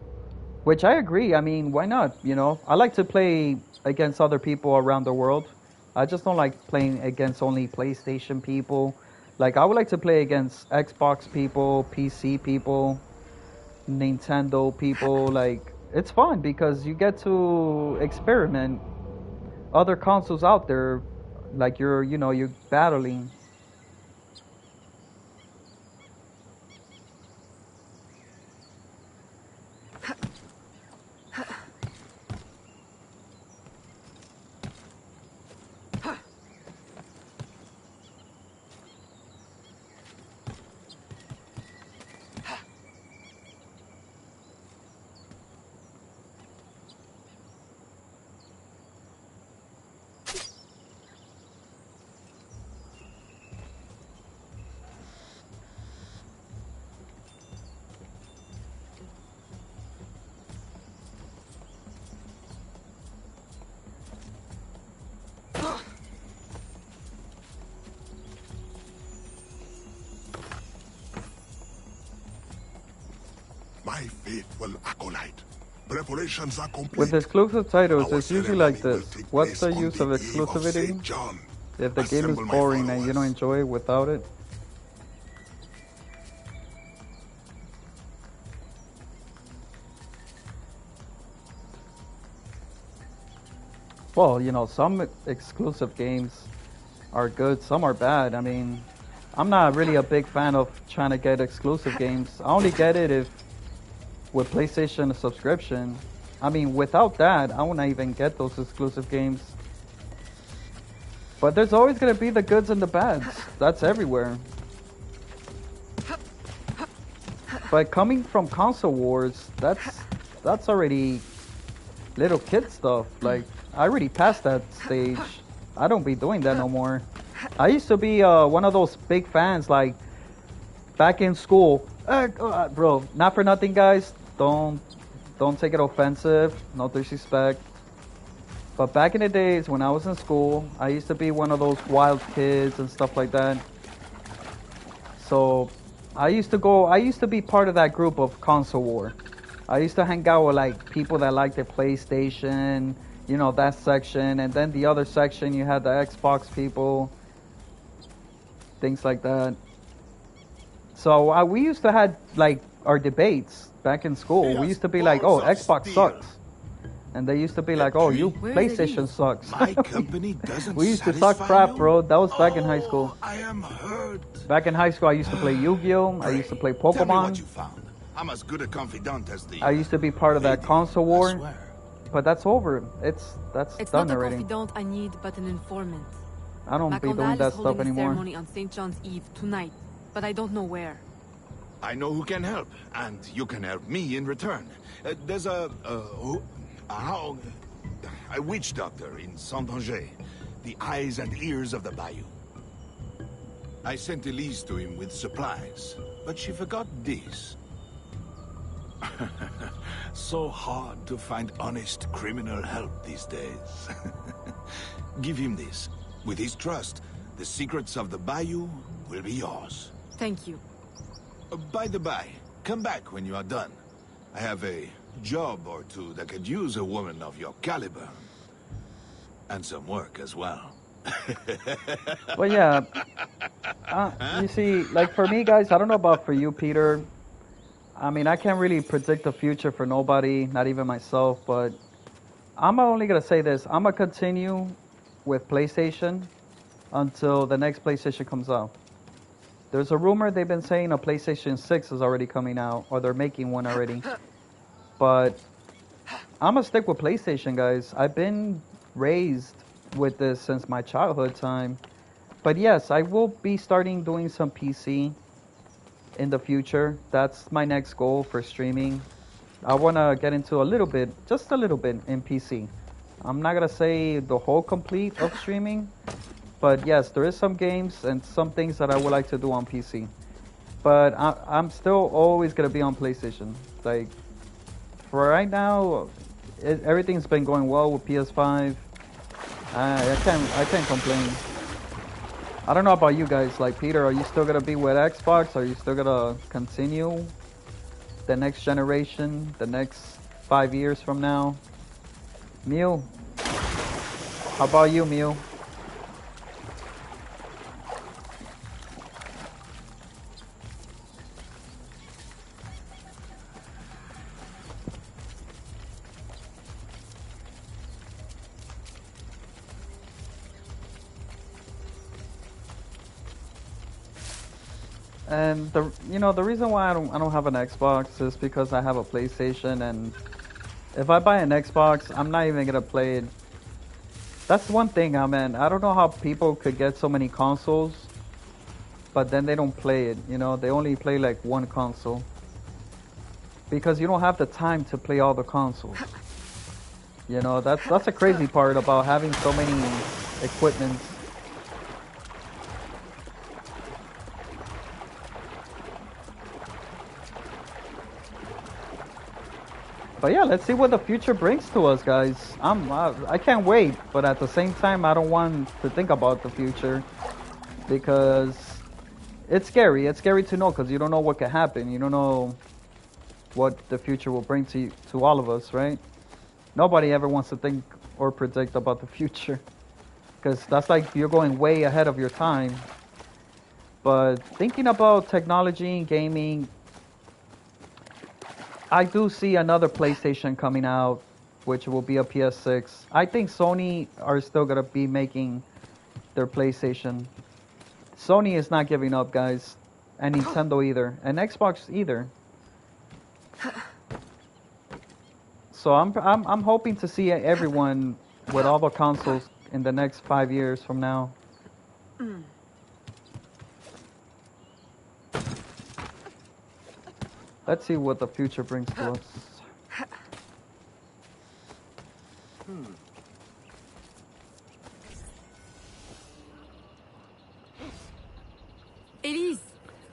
which I agree. I mean, why not? You know, I like to play against other people around the world. I just don't like playing against only PlayStation people. Like, I would like to play against Xbox people, PC people, Nintendo people. Like, it's fun because you get to experiment other consoles out there. Like, you're battling. My faithful acolyte. Preparations are complete. With exclusive titles, Our it's usually like ceremony this. will take What's the place on use of the eve of exclusivity St. John. if the game is Assemble my boring and you don't followers. enjoy it without it? Well, you know, some exclusive games are good, some are bad. I mean, I'm not really a big fan of trying to get exclusive games. I only get it if with PlayStation subscription. I mean, without that, I wouldn't even get those exclusive games. But there's always gonna be the goods and the bads. That's everywhere. But coming from console wars, that's already little kid stuff. Like I already passed that stage. I don't be doing that no more. I used to be one of those big fans. Like back in school, bro. Not for nothing, guys. Don't take it offensive. No disrespect. But back in the days when I was in school, I used to be one of those wild kids and stuff like that. So I used to be part of that group of console war. I used to hang out with like people that liked the PlayStation, you know, that section. And then the other section, you had the Xbox people, things like that. So we used to have like our debates back in school. We used to be like, oh, Xbox sucks. And they used to be like, oh, you PlayStation sucks. My company doesn't We used to talk crap, you? bro. That was back in high school. I am hurt. Back in high school, I used to play Yu-Gi-Oh! I used to play Tell me what Pokemon. you found. I'm as good a confidant as the... I used to be part of that console I war. swear. But that's over. That's It's done not a already. confidant I need, but an informant. I don't be doing Macondal that is stuff holding a anymore. ceremony on St. John's Eve tonight, but I don't know where. I know who can help, and you can help me in return. There's a witch doctor in Saint-Anger, the eyes and ears of the bayou. I sent Elise to him with supplies, but she forgot this. So hard to find honest criminal help these days. Give him this. With his trust, the secrets of the bayou will be yours. Thank you. By the by, come back when you are done. I have a job or two that could use a woman of your caliber. And some work as well. But yeah, you see, like for me, guys, I don't know about for you, Peter. I mean, I can't really predict the future for nobody, not even myself. But I'm only gonna say this: I'm gonna continue with PlayStation until the next PlayStation comes out. There's a rumor they've been saying a PlayStation 6 is already coming out, or they're making one already. But I'm gonna stick with PlayStation, guys. I've been raised with this since my childhood time. But yes, I will be starting doing some PC in the future. That's my next goal for streaming. I want to get into a little bit, just a little bit in PC. I'm not going to say the whole complete of streaming, but yes, there is some games and some things that I would like to do on PC. But I'm still always going to be on PlayStation. Like, for right now, everything's been going well with PS5. I can't complain. I don't know about you guys. Like, Peter, are you still gonna be with Xbox? Are you still gonna continue the next generation, the next 5 years from now? Mew, how about you, Mew? And the reason why I don't have an Xbox is because I have a PlayStation, and if I buy an Xbox, I'm not even gonna play it. That's one thing, I mean, I don't know how people could get so many consoles, but then they don't play it. You know, they only play like one console because you don't have the time to play all the consoles. You know, that's a crazy part about having so many equipments. But yeah, let's see what the future brings to us, guys. I can't wait, but at the same time, I don't want to think about the future because it's scary. It's scary to know because you don't know what could happen. You don't know what the future will bring to all of us, right? Nobody ever wants to think or predict about the future because that's like you're going way ahead of your time. But thinking about technology, gaming, I do see another PlayStation coming out, which will be a PS6. I think Sony are still going to be making their PlayStation. Sony is not giving up, guys. And Nintendo either. And Xbox either. So I'm hoping to see everyone with all the consoles in the next 5 years from now. Let's see what the future brings to us. Elise,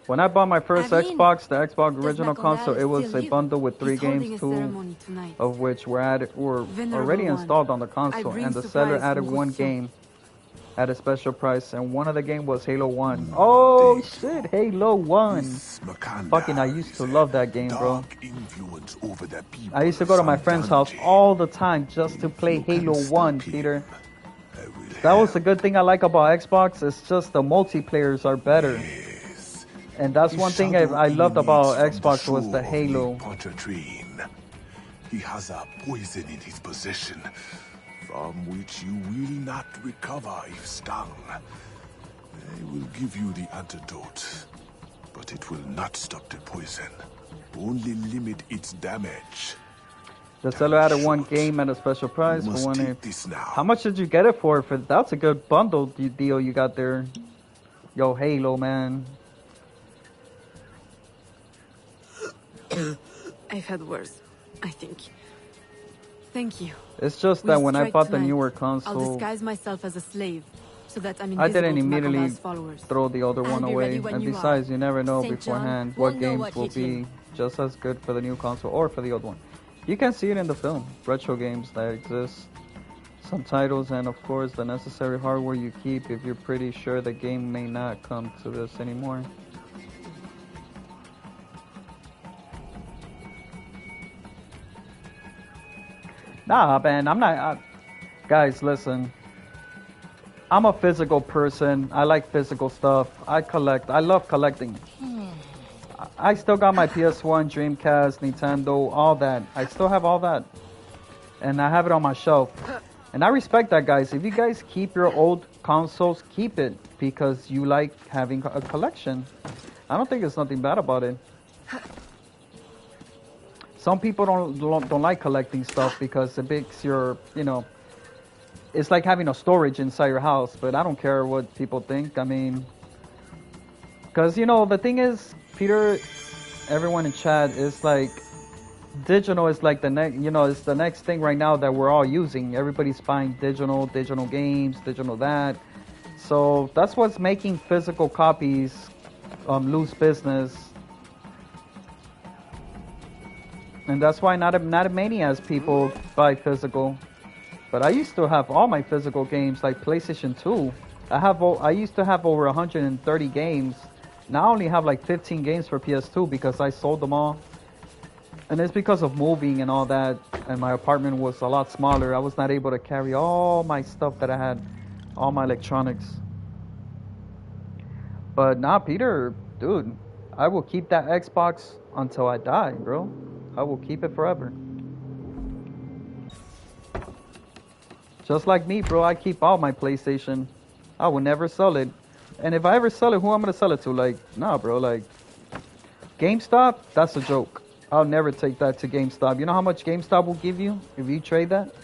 When I bought my first Adeline, Xbox, the Xbox does original Nicolas console, it was still a live? bundle with 3 He's holding games, a 2 ceremony tonight. of which were Venerable already one, installed on the I console, bring and the seller supplies added from one Rousseau. game at a special price, and one of the game was Halo 1. Oh shit, Halo 1. Fucking, I used to love that game, bro. I used to go to my friend's house all the time just to play Halo 1, Peter. That was the good thing I like about Xbox, it's just the multiplayers are better. And that's one thing I loved about Xbox was the Halo. He has a poison in his possession, from which you will not recover if stung. I will give you the antidote, but it will not stop the poison. Only limit its damage. The seller added one game at a special price for one. How much did you get it for? That's a good bundle deal you got there. Yo, Halo, man. I've had worse, I think. Thank you. It's just that when I strike bought the tonight. newer I'll console, disguise myself as a slave, so that I'm I invisible didn't to immediately Makova's followers. throw the other I'll one be away. ready when And you besides, are. you never know St. John beforehand won't what know games what will hit him. be just as good for the new console or for the old one. You can see it in the film. Retro games that exist, some titles, and of course the necessary hardware you keep if you're pretty sure the game may not come to this anymore. Nah, man, I'm not. Guys, listen. I'm a physical person. I like physical stuff. I collect. I love collecting. I still got my PS1, Dreamcast, Nintendo, all that. I still have all that. And I have it on my shelf. And I respect that, guys. If you guys keep your old consoles, keep it. Because you like having a collection. I don't think there's nothing bad about it. Some people don't like collecting stuff because it makes your, you know, it's like having a storage inside your house. But I don't care what people think. I mean, because, you know, the thing is, Peter, everyone in chat, is like, digital is like the next, you know, it's the next thing right now that we're all using. Everybody's buying digital games, digital that. So that's what's making physical copies lose business. And that's why not many as people buy physical. But I used to have all my physical games, like PlayStation 2. I used to have over 130 games. Now I only have like 15 games for PS2 because I sold them all. And it's because of moving and all that. And my apartment was a lot smaller. I was not able to carry all my stuff that I had, all my electronics. But nah, Peter, dude, I will keep that Xbox until I die, bro. I will keep it forever. Just like me, bro, I keep all my PlayStation. I will never sell it. And if I ever sell it, who I'm gonna sell it to? Like, nah, bro, like, GameStop, that's a joke. I'll never take that to GameStop. You know how much GameStop will give you if you trade that?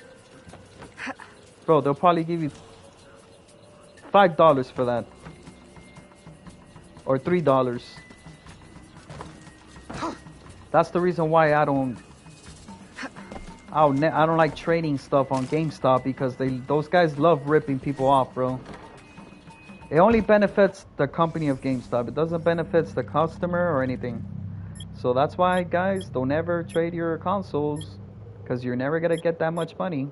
Bro, they'll probably give you $5 for that. Or $3. That's the reason why I don't like trading stuff on GameStop, because those guys love ripping people off, bro. It only benefits the company of GameStop. It doesn't benefit the customer or anything. So that's why, guys, don't ever trade your consoles, because you're never gonna get that much money.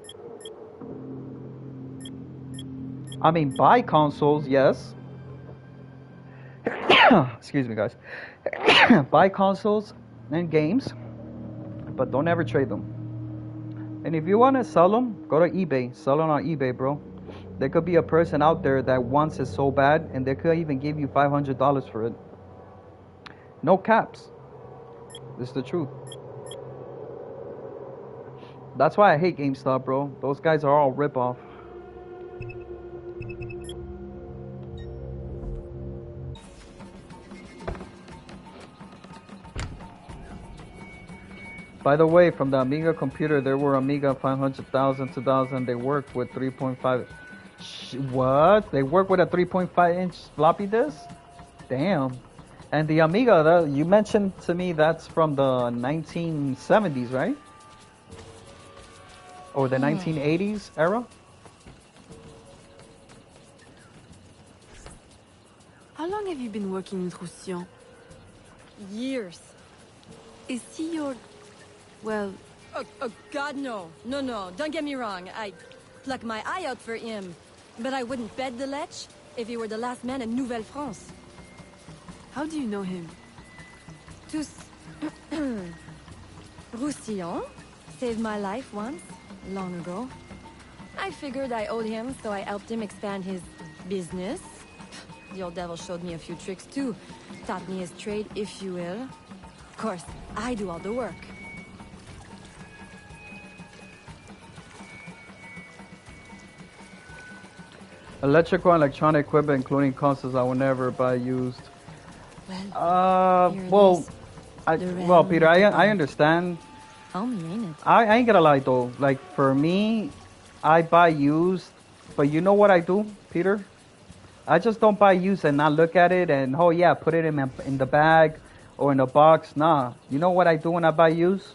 I mean, buy consoles, yes. Excuse me, guys. Buy consoles and games, but don't ever trade them. And if you want to sell them, go to eBay. Sell them on eBay, bro. There could be a person out there that wants it so bad, and they could even give you $500 for it. No caps. This is the truth. That's why I hate GameStop, bro. Those guys are all rip-off. By the way, from the Amiga computer, there were Amiga 500,000, 2000. They worked with 3.5 What? They work with a 3.5-inch floppy disk? Damn. And the Amiga, you mentioned to me that's from the 1970s, right? Or the 1980s era? How long have you been working in Roussillon? Years. Is he your... well... Oh, God, no. No, don't get me wrong. I pluck my eye out for him. But I wouldn't bet the lech if he were the last man in Nouvelle France. How do you know him? Tous... Roussillon saved my life once, long ago. I figured I owed him, so I helped him expand his business. The old devil showed me a few tricks too. Taught me his trade, if you will. Of course, I do all the work. Electrical and electronic equipment, including consoles, I will never buy used. Well, Peter, I understand. Homie, ain't it? I ain't gonna lie though. Like for me, I buy used, but you know what I do, Peter? I just don't buy used and not look at it and oh yeah, put it in the bag or in a box. Nah, you know what I do when I buy used?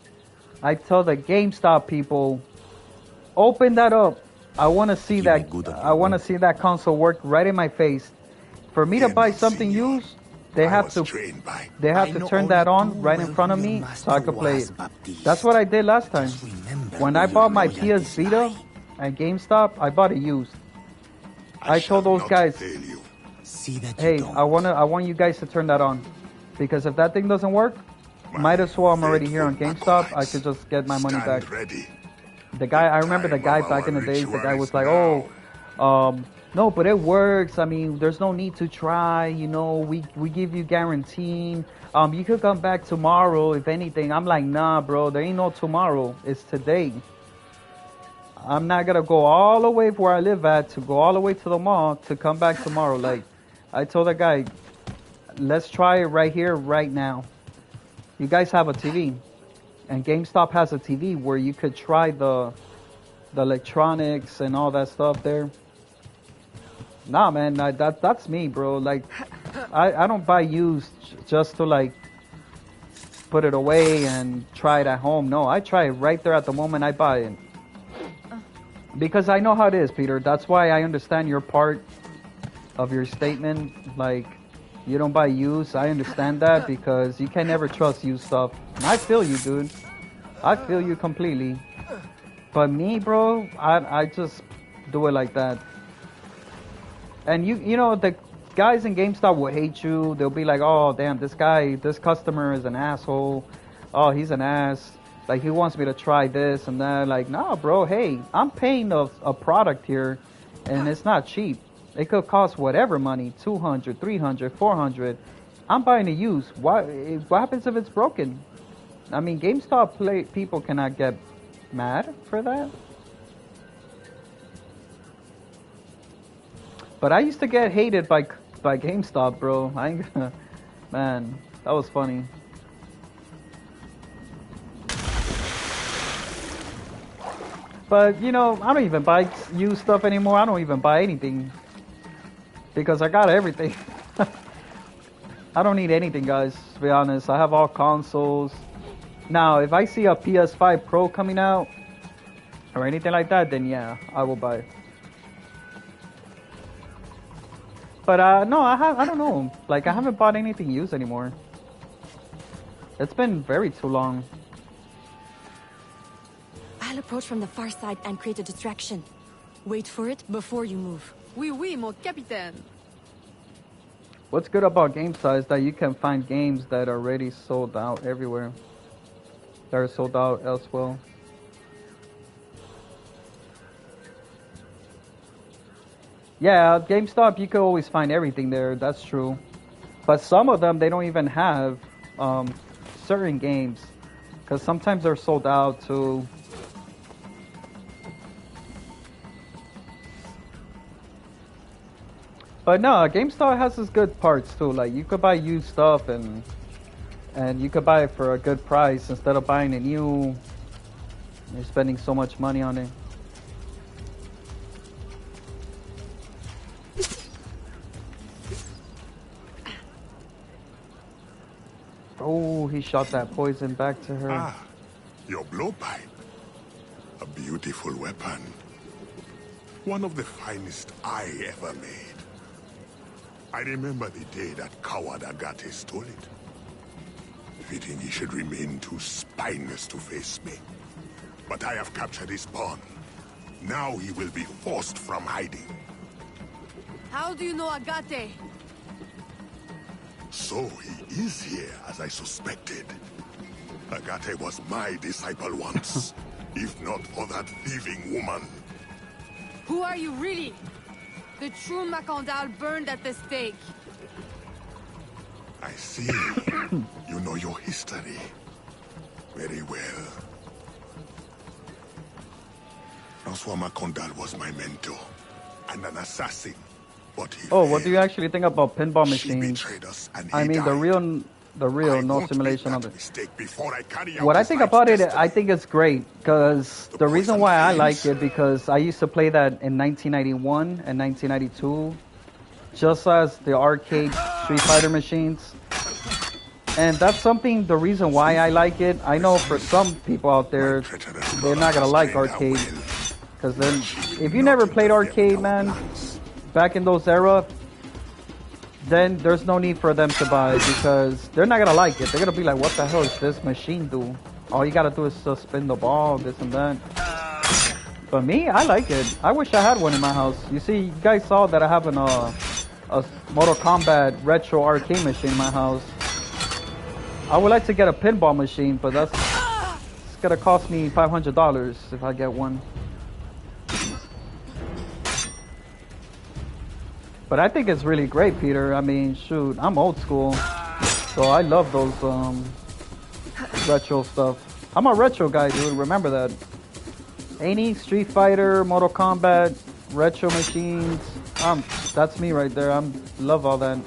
I tell the GameStop people, open that up. I want to see that. I want to see that console work right in my face. For me to buy something used, they have to turn that on right in front of me so I could play it. That's what I did last time. When I bought my PS Vita at GameStop, I bought it used. I told those guys, hey, I want you guys to turn that on. Because if that thing doesn't work, might as well I'm already here on GameStop. I could just get my money back. The guy, I remember the guy back in the days, the guy was like, no, but it works. I mean, there's no need to try. You know, we give you guaranteeing. You could come back tomorrow if anything. I'm like, nah, bro, there ain't no tomorrow. It's today. I'm not gonna go all the way where I live at to go all the way to the mall to come back tomorrow. Like, I told the guy, let's try it right here, right now. You guys have a TV, and GameStop has a TV where you could try the electronics and all that stuff there. Nah, man, that's me, bro. Like, I don't buy used just to like put it away and try it at home. No, I try it right there at the moment I buy it. Because I know how it is, Peter. That's why I understand your part of your statement. Like, you don't buy used. I understand that because you can never trust used stuff. And I feel you, dude. I feel you completely. But me, bro, I just do it like that. And you know, the guys in GameStop will hate you. They'll be like, oh, damn, this customer is an asshole. Oh, he's an ass. Like, he wants me to try this and that. Like, nah, bro, hey, I'm paying a product here, and it's not cheap. It could cost whatever money, 200, 300, 400. I'm buying it used. What happens if it's broken? I mean, GameStop people cannot get mad for that. But I used to get hated by GameStop, bro. I ain't gonna... Man, that was funny. But, you know, I don't even buy used stuff anymore. I don't even buy anything. Because I got everything. I don't need anything, guys, to be honest. I have all consoles. Now, if I see a PS5 Pro coming out, or anything like that, then yeah, I will buy it. But, no, I don't know. Like, I haven't bought anything used anymore. It's been very too long. I'll approach from the far side and create a distraction. Wait for it before you move. Oui, mon capitaine. What's good about GameStop is that you can find games that are already sold out everywhere. That are sold out elsewhere. Yeah, GameStop, you can always find everything there. That's true. But some of them, they don't even have certain games. Because sometimes they're sold out too. But no, GameStop has its good parts too. Like, you could buy used stuff and you could buy it for a good price instead of buying it new. You're spending so much money on it. Oh, he shot that poison back to her. Ah, your blowpipe. A beautiful weapon. One of the finest I ever made. I remember the day that coward Agate stole it. Fitting he should remain too spineless to face me. But I have captured his pawn. Now he will be forced from hiding. How do you know Agate? So he is here, as I suspected. Agate was my disciple once, if not for that thieving woman. Who are you really? The true Macandal burned at the stake. I see. You know your history. Very well. Francois Macandal was my mentor, and an assassin. But he Oh, what do you failed. actually think about pinball She machines? betrayed us and I he mean, the died. real, I no won't simulation make of that it. mistake before I carry out What I his think life's about it, destiny. I think it's great because The the reason poison why I flames. like it because I used to play that in 1991 and 1992, just as the arcade Street Fighter machines. And that's something, the reason why I like it. I know for some people out there, they're not gonna like arcade because then, if you never played arcade, man, back in those era, then there's no need for them to buy because they're not gonna like it. They're gonna be like, what the hell is this machine do? All you gotta do is just spin the ball, this and that. But me, I like it. I wish I had one in my house. You see, you guys saw that I have a Mortal Kombat retro arcade machine in my house. I would like to get a pinball machine, but it's gonna cost me $500 if I get one. But I think it's really great, Peter. I mean, shoot, I'm old school, so I love those retro stuff. I'm a retro guy, dude. Remember that. Any Street Fighter, Mortal Kombat, retro machines. That's me right there. Love all that.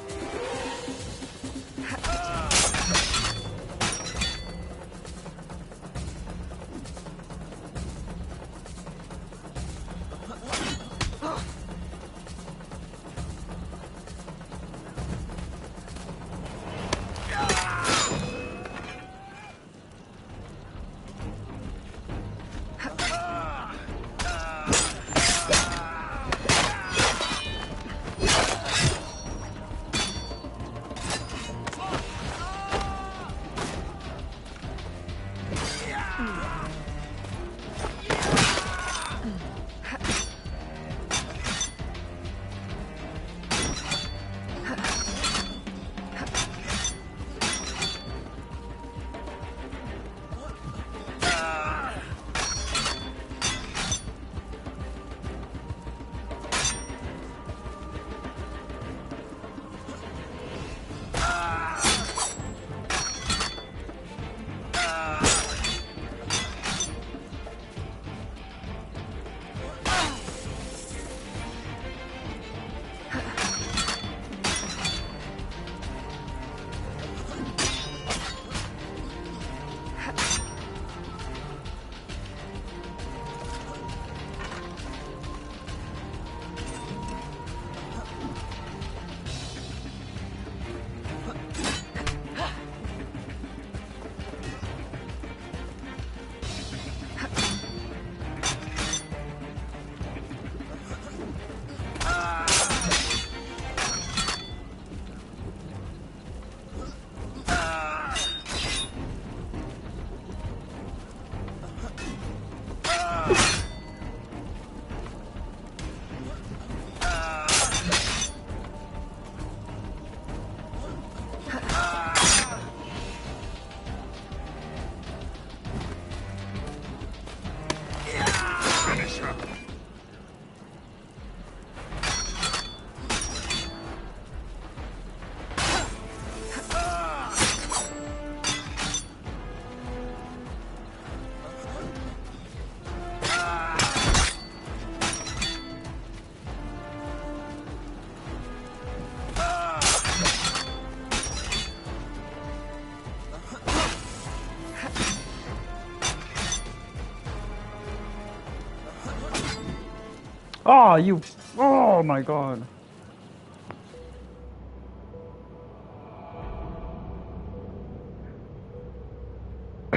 Oh, you. Oh my god.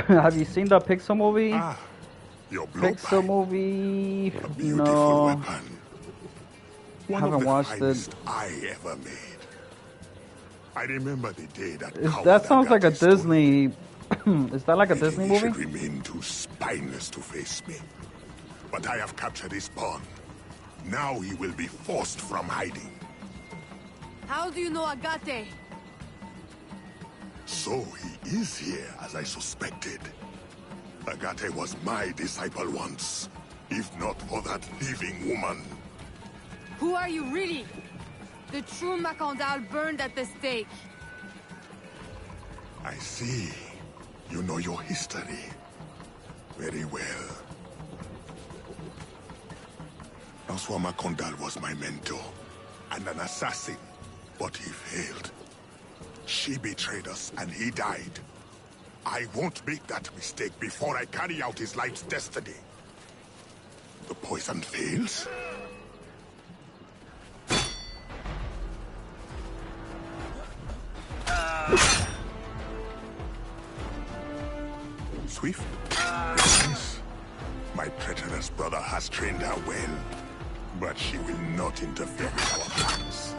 Have you seen the Pixel movie? Ah, your Pixel blowpipe. movie? A beautiful No, weapon. One of haven't the watched it. finest I ever made. I remember the day that That sounds like a Kawada stole it. Disney. Is that like a Maybe Disney he movie? should remain too spineless to face me. But I have captured his pawn. Now he will be forced from hiding. How do you know Agate? So he is here, as I suspected. Agate was my disciple once, if not for that thieving woman. Who are you really? The true Macandal burned at the stake. I see. You know your history. Very well. François Macondal was my mentor, and an assassin, but he failed. She betrayed us, and he died. I won't make that mistake before I carry out his life's destiny. The poison fails? Swift? Yes. My treacherous brother has trained her well, but she will not interfere with our plans.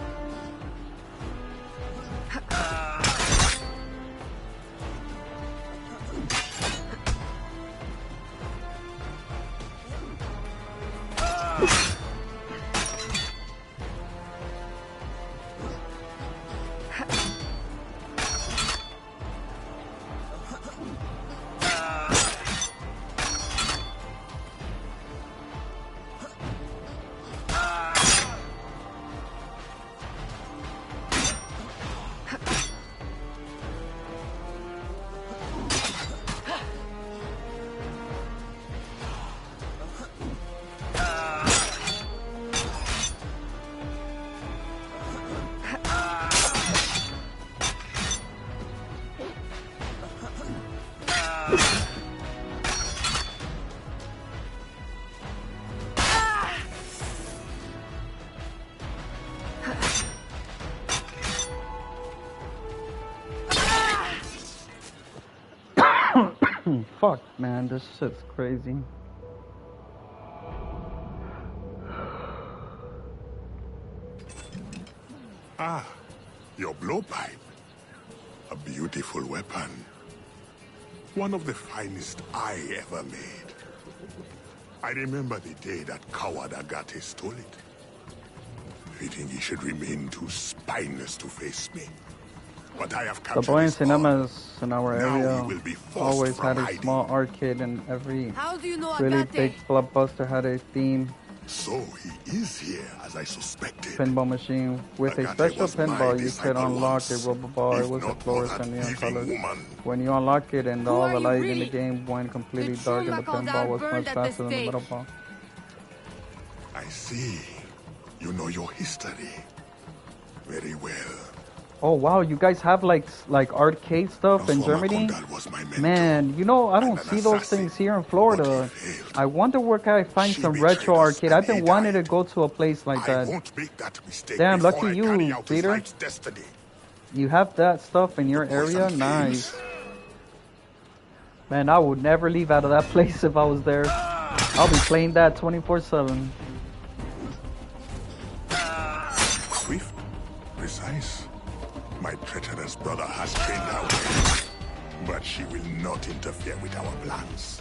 Fuck, man, this shit's crazy. Ah, your blowpipe. A beautiful weapon. One of the finest I ever made. I remember the day that coward Agate stole it. Fitting he should remain too spineless to face me. But I have The captured boy in his pawn. cinemas in our Now he area will be forced always from had a hiding. small arcade, and every How do you know really Agate? big blockbuster had a theme So he is here, as I suspected. pinball machine. With a Agate special was my pinball, you could disciple unlock a once, rubber ball. It if was a not for fluorescent that neon thieving color. woman. When you unlock it and Who all are the you light in the really? game went completely The dark true and the Macondal pinball was burned much at the faster than the stake. metal ball. I see. You know your history. Very well. Oh wow, you guys have like arcade stuff in François Germany? Macondal was my mentor. Man, you know, I don't And an see those assassin, things here in but Florida. he failed. I wonder where can I find She some betrayed retro us arcade. and I've been he wanting to died. go to a place like I that. won't make that mistake Damn, before lucky I you, carry out his Peter. life's destiny. You have that stuff in your The poison area? fails. Nice. Man, I would never leave out of that place if I was there. I'll be playing that 24/7. Swift, precise. My treacherous brother has trained her well, but she will not interfere with our plans.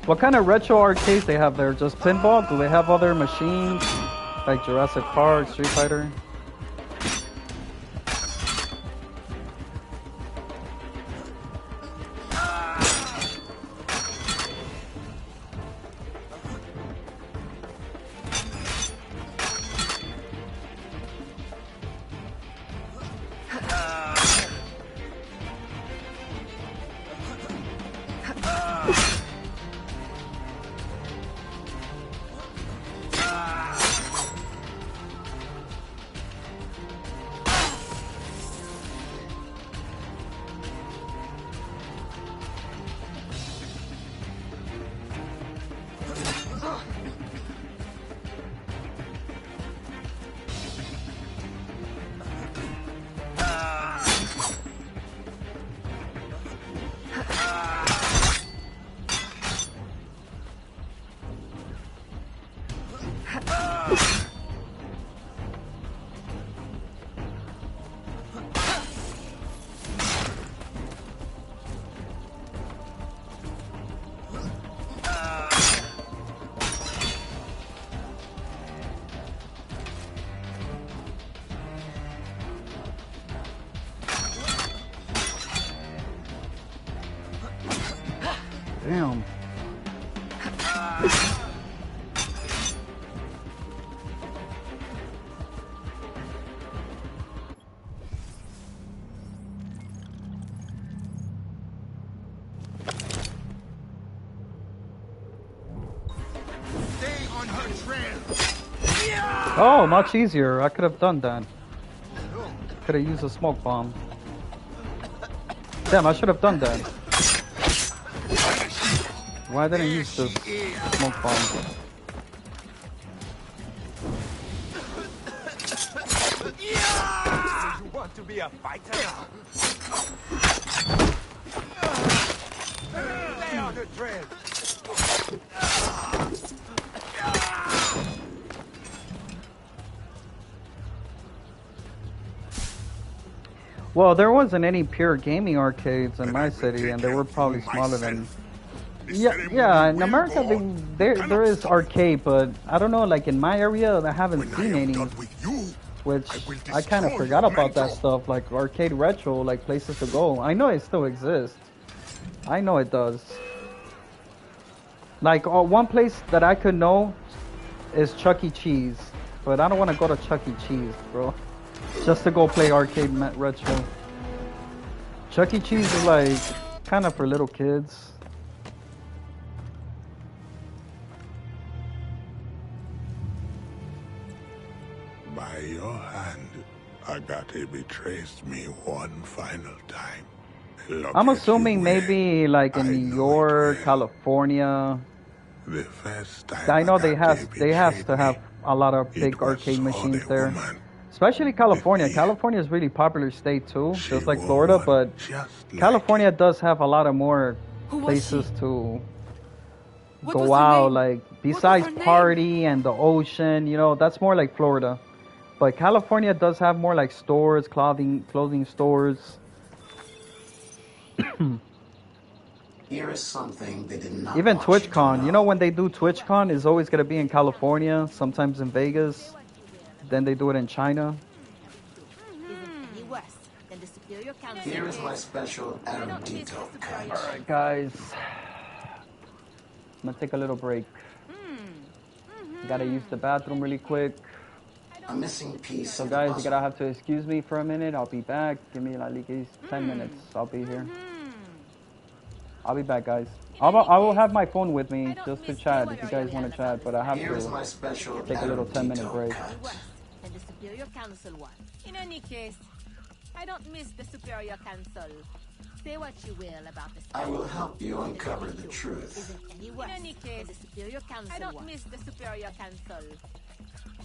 What kind of retro arcades they have there? Just pinball? Do they have other machines? Like Jurassic Park, Street Fighter? Damn. Stay on her trail. Oh, much easier. I could have done that. Could have used a smoke bomb. Damn, I should have done that. Why didn't I use the smoke bomb? You want to be a fighter? Stay on the trail. Well, there wasn't any pure gaming arcades in my city, and they were probably smaller than. Yeah. In America, there is arcade, but I don't know. Like in my area, I haven't seen any. Which I kind of forgot about that stuff, like arcade retro, like places to go. I know it still exists. I know it does. Like one place that I could know is Chuck E. Cheese, but I don't want to go to Chuck E. Cheese, bro. Just to go play arcade retro. Chuck E. Cheese is like kind of for little kids. By your hand, Agate betrays me one final time. Look I'm at assuming you, maybe like in I New know it York, well. California. The first time I know they Agate has betrayed to have me, a lot of it big was arcade for machines the there. woman. Especially California. me. California is really popular state too, She just like wore Florida, one but just like California does have a lot of more Who was places she? to What go was her out, name? like was besides her name? party and the ocean, you know, that's more like Florida. But California does have more like stores, clothing stores. Here is something they did not Even want you to TwitchCon, you know know. when they do TwitchCon, it's always gonna be in California, sometimes in Vegas, then they do it in China. Any worse than the Superior Council. Here is my special erudito cut. Alright guys, I'm gonna take a little break. Gotta use the bathroom really quick. A missing piece So of the guys, you puzzle. gotta have to excuse me for a minute. I'll be back. Give me like 10 minutes. I'll be here. I'll be back, guys. I will have my phone with me just to chat if you guys want to chat, but I have Here is my to special take a little 10-minute erudito break. cut. Worse than the Superior Council one. In any case, I don't miss the Superior Council. Say what you will about the I will help you uncover the truth. isn't any worse. In any case, the Superior Council I don't miss the Superior Council.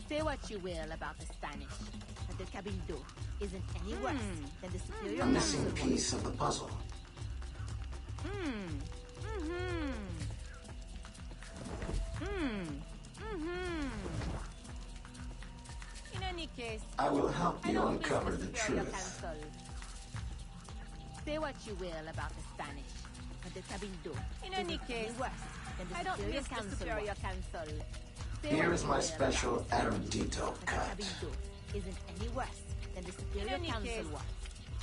Say what you will about the Spanish, but the Cabildo isn't any worse than the Superior A missing Council. piece of the puzzle. In any case, I will help I you don't miss uncover the the Superior truth. Council. Say what you will about the Spanish, but the Cabildo in any case worse than the I don't miss the Superior Council. Say Here what is you my will special about the Spanish, erudito but the cut. Cabildo isn't any worse than the Superior Council one.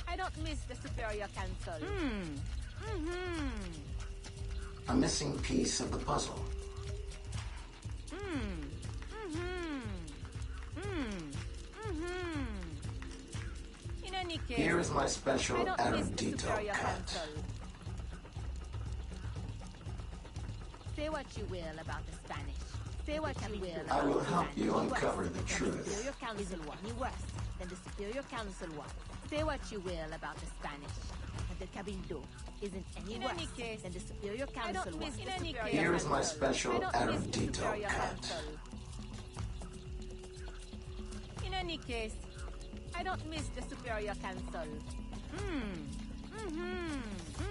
I don't miss the Superior Council. A missing piece of the puzzle. In any case, Here is my special I don't miss the erudito Superior cut. Council. Say what you will about the Spanish. Say what you will I about will the help Spanish. you uncover the The truth. Superior Council one. Any worse than the Superior Council one. Say what you will about the Spanish. But the Cabildo isn't any worse than the Superior Council one. In any case, Here is my special I don't miss the erudito Superior cut. Council. In any case, I don't miss the Superior Council.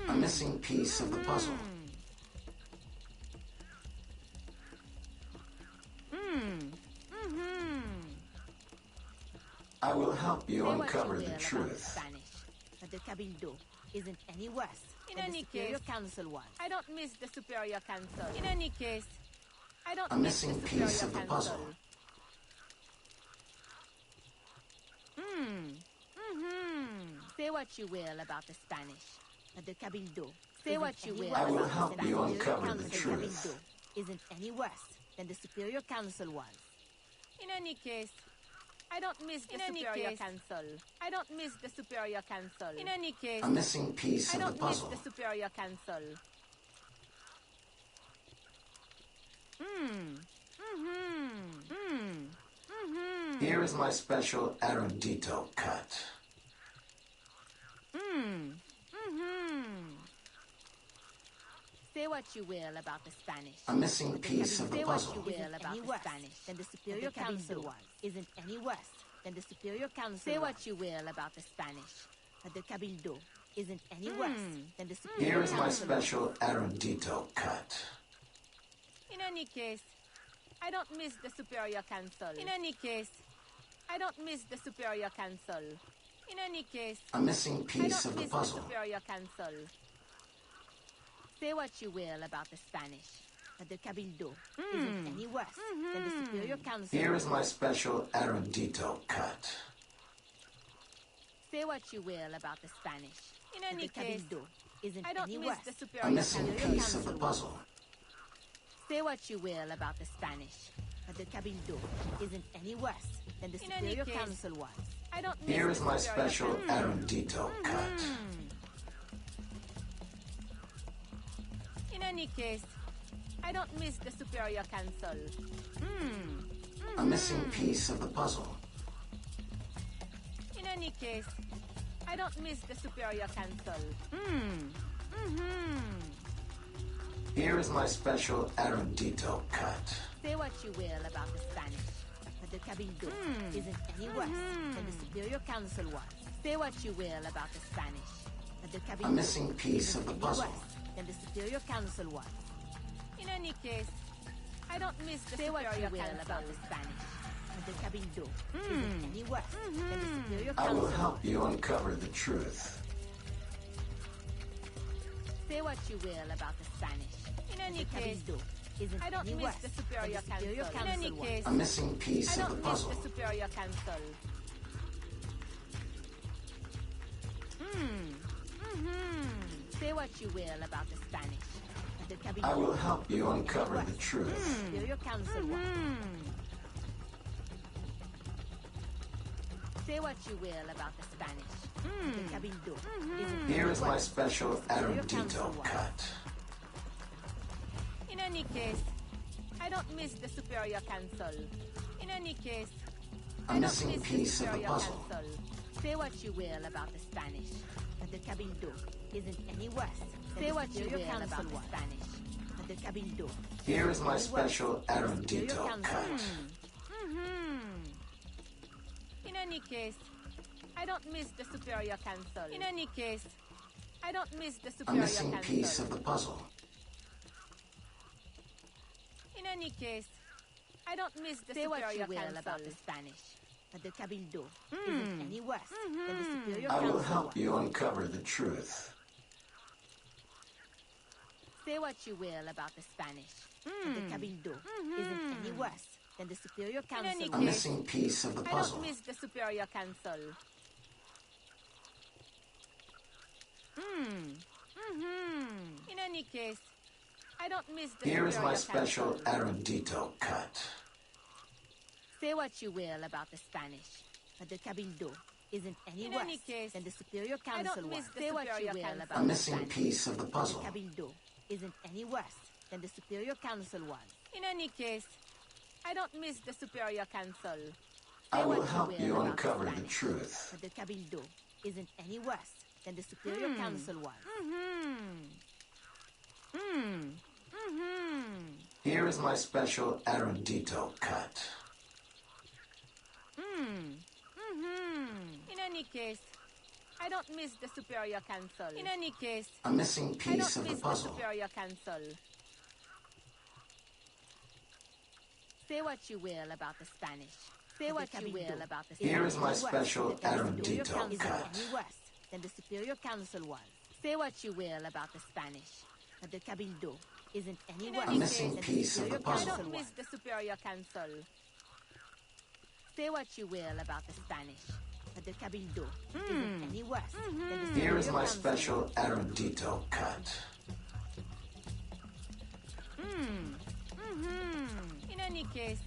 A missing piece of the puzzle. I will help you Say what uncover you the will about the truth. Spanish, but the Cabildo isn't any worse than the Superior Council was. I don't miss the Superior Council. In any case, I don't A miss the missing Superior piece of the Council. puzzle. Say what you will about the Spanish, but the Cabildo. Say what you will I will about help the you Superior uncover Council. the truth. Cabildo isn't any worse than the Superior Council was. In any case, I don't miss the Superior Council. I don't miss the Superior Council. In any case, A missing piece I of the don't miss puzzle. the Superior Council. Here is my special Erudito cut. Say what you will about the Spanish. A missing piece of the Say what puzzle. you will about the Spanish than the Superior Council was. Isn't any worse than the Superior Council. Say what you will about the Spanish, but the Cabildo isn't any worse than the Superior Here is my Council. special Erudito cut. In any case, I don't miss the Superior Council. In any case, I don't miss the Superior Council. In any case, A missing I piece don't of the miss the puzzle. Superior Council. Say what you will about the Spanish, but the Cabildo isn't any worse than the Superior Council. Here is my special Erudito cut. Say what you will about the Spanish. In but any the case, Cabildo isn't I don't any miss worse the A Superior missing Council. piece of the puzzle. Say what you will about the Spanish, but the Cabildo isn't any worse than the In any Superior case, Council was. I don't miss Here the is my Superior special Council. Erudito cut. In any case, I don't miss the Superior Council. A missing piece of the puzzle. In any case, I don't miss the Superior Council. Here is my special Erudito cut. Say what you will about the Spanish, but the Cabildo isn't any worse than the Superior Council was. Say what you will about the Spanish, but the Cabildo A missing piece isn't of the any puzzle. worse than the Superior Council was. In any case, I don't miss the Say what Superior you will Council. about the Spanish, but the Cabildo isn't any worse than the Superior I Council will was. help you uncover the truth. Say what you will about the Spanish. In any the case, Cabildo isn't I don't any miss worse the than Superior the Superior Council. In Council any was. case, A missing piece I of the don't miss puzzle. the Superior Council. Say what you will about the Spanish, but the Cabildo I will help you uncover the the truth. Superior Council was. Say what you will about the Spanish, but the Cabildo isn't Here any is my worse special than the Superior Council Erudito was. cut. In any case, I don't miss the Superior Council. In any case, A I don't missing miss the piece of the Superior puzzle. Council. Say what you will about the Spanish, but the Cabildo isn't any worse than Say the what you Superior will Council about the was. Spanish, but the Cabildo Here is my any worse special than the Superior Erudito Council cut. was. In any case, I don't miss the Superior Council. In any case, I don't miss the A Superior missing Council. piece of the puzzle. In any case, I don't miss the Say what you Superior will Council. about the Spanish, but the Cabildo isn't any worse than the Superior I will Council help was. you uncover the truth. Say what you will about the Spanish, but the Cabildo isn't any worse than the Superior Council any A was. missing piece of the I puzzle. don't miss the Superior Council. In any case, I don't miss the Here is Superior my special Council. Erudito cut. Say what you will about the Spanish, but the Cabildo isn't any In worse any case, than the Superior I don't Council was. miss the Say what you Superior will Council. about A the missing Spanish, piece of the but puzzle. the Cabildo isn't any worse than the Superior Council was. In any case, I don't miss the Superior Council. I Say will what help will you about uncover the Spanish, truth. but the Cabildo isn't any worse than the Superior Council was. Here is my special Erudito cut. In any case, I don't miss the Superior Council. In any case, A missing I piece don't of the miss the puzzle. Superior Council. Say what you will about the Spanish, Say what you will about the Here is my special Superior erudito Council cut. any worse than the Superior Council was. Say what you will about the Spanish, but the Cabildo isn't any worse A missing than piece the of the Superior puzzle. Council was. The Superior Council. Say what you will about the Spanish, but the Cabildo isn't any worse than the Superior Here is my Council special was. erudito cut. In any case,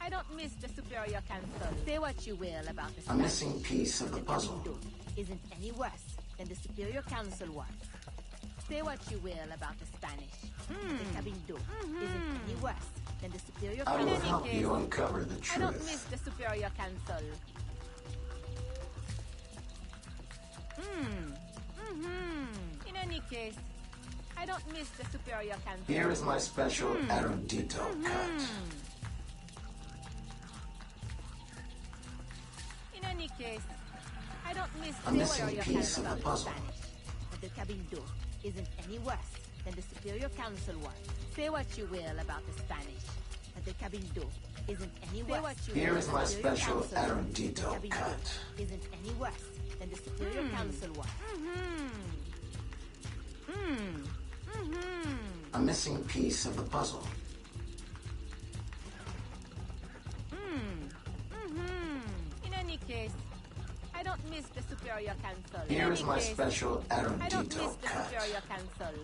I don't miss the Superior Council. Say what you will about the A Spanish. missing piece of the puzzle. Cabildo isn't any worse than the Superior Council was. Say what you will about the Spanish. The Cabildo isn't any worse than the Superior I Council. will help you uncover the I don't miss truth. the Superior Council. In any case, I don't miss the Superior Council. Here is my special erudito cut. In any case, I don't miss A the missing Superior piece Council of the about the puzzle. Spanish. But the Cabildo isn't any worse than the Superior Council was. Say what you will about the Spanish. But the Cabildo isn't any worse. Here is my special erudito cut. Isn't any worse than the Superior Council was. A missing piece of the puzzle. In any case, I don't miss the Superior Council. Here is my case, special I don't miss erudito the cut. Superior Council.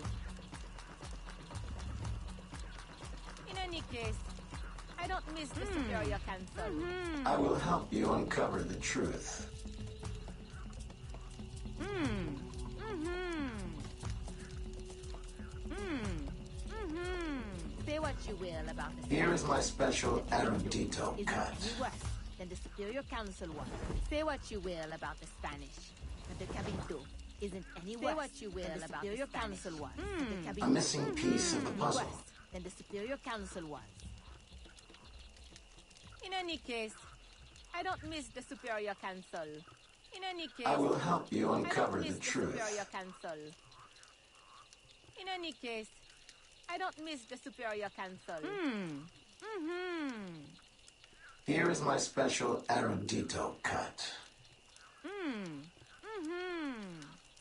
In any case, I don't miss the Superior Council. I will help you uncover the truth. Say what you will about the Here is my special Spanish. erudito Isn't cut. any worse than the Superior Council was. Say what you will about the Spanish, but the Cabildo isn't any worse. Say what you will about the Superior Council was. But the Cabildo A missing piece of the any puzzle. worse than the Superior Council was. In any case, I don't miss the Superior Council. In any case, I will help you I don't uncover miss the the truth. Superior Council. In any case, I don't miss the Superior Council. Here is my special erudito cut.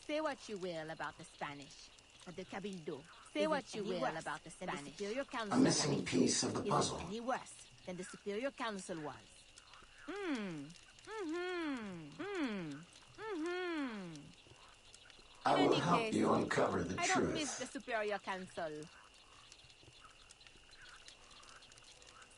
Say what you will about the Spanish, but the Cabildo. Say what you will about the Spanish. The Superior Council A missing Cabildo piece of the isn't puzzle. any worse than the Superior Council was. I In will any help case, you uncover the I don't miss the truth. Superior Council.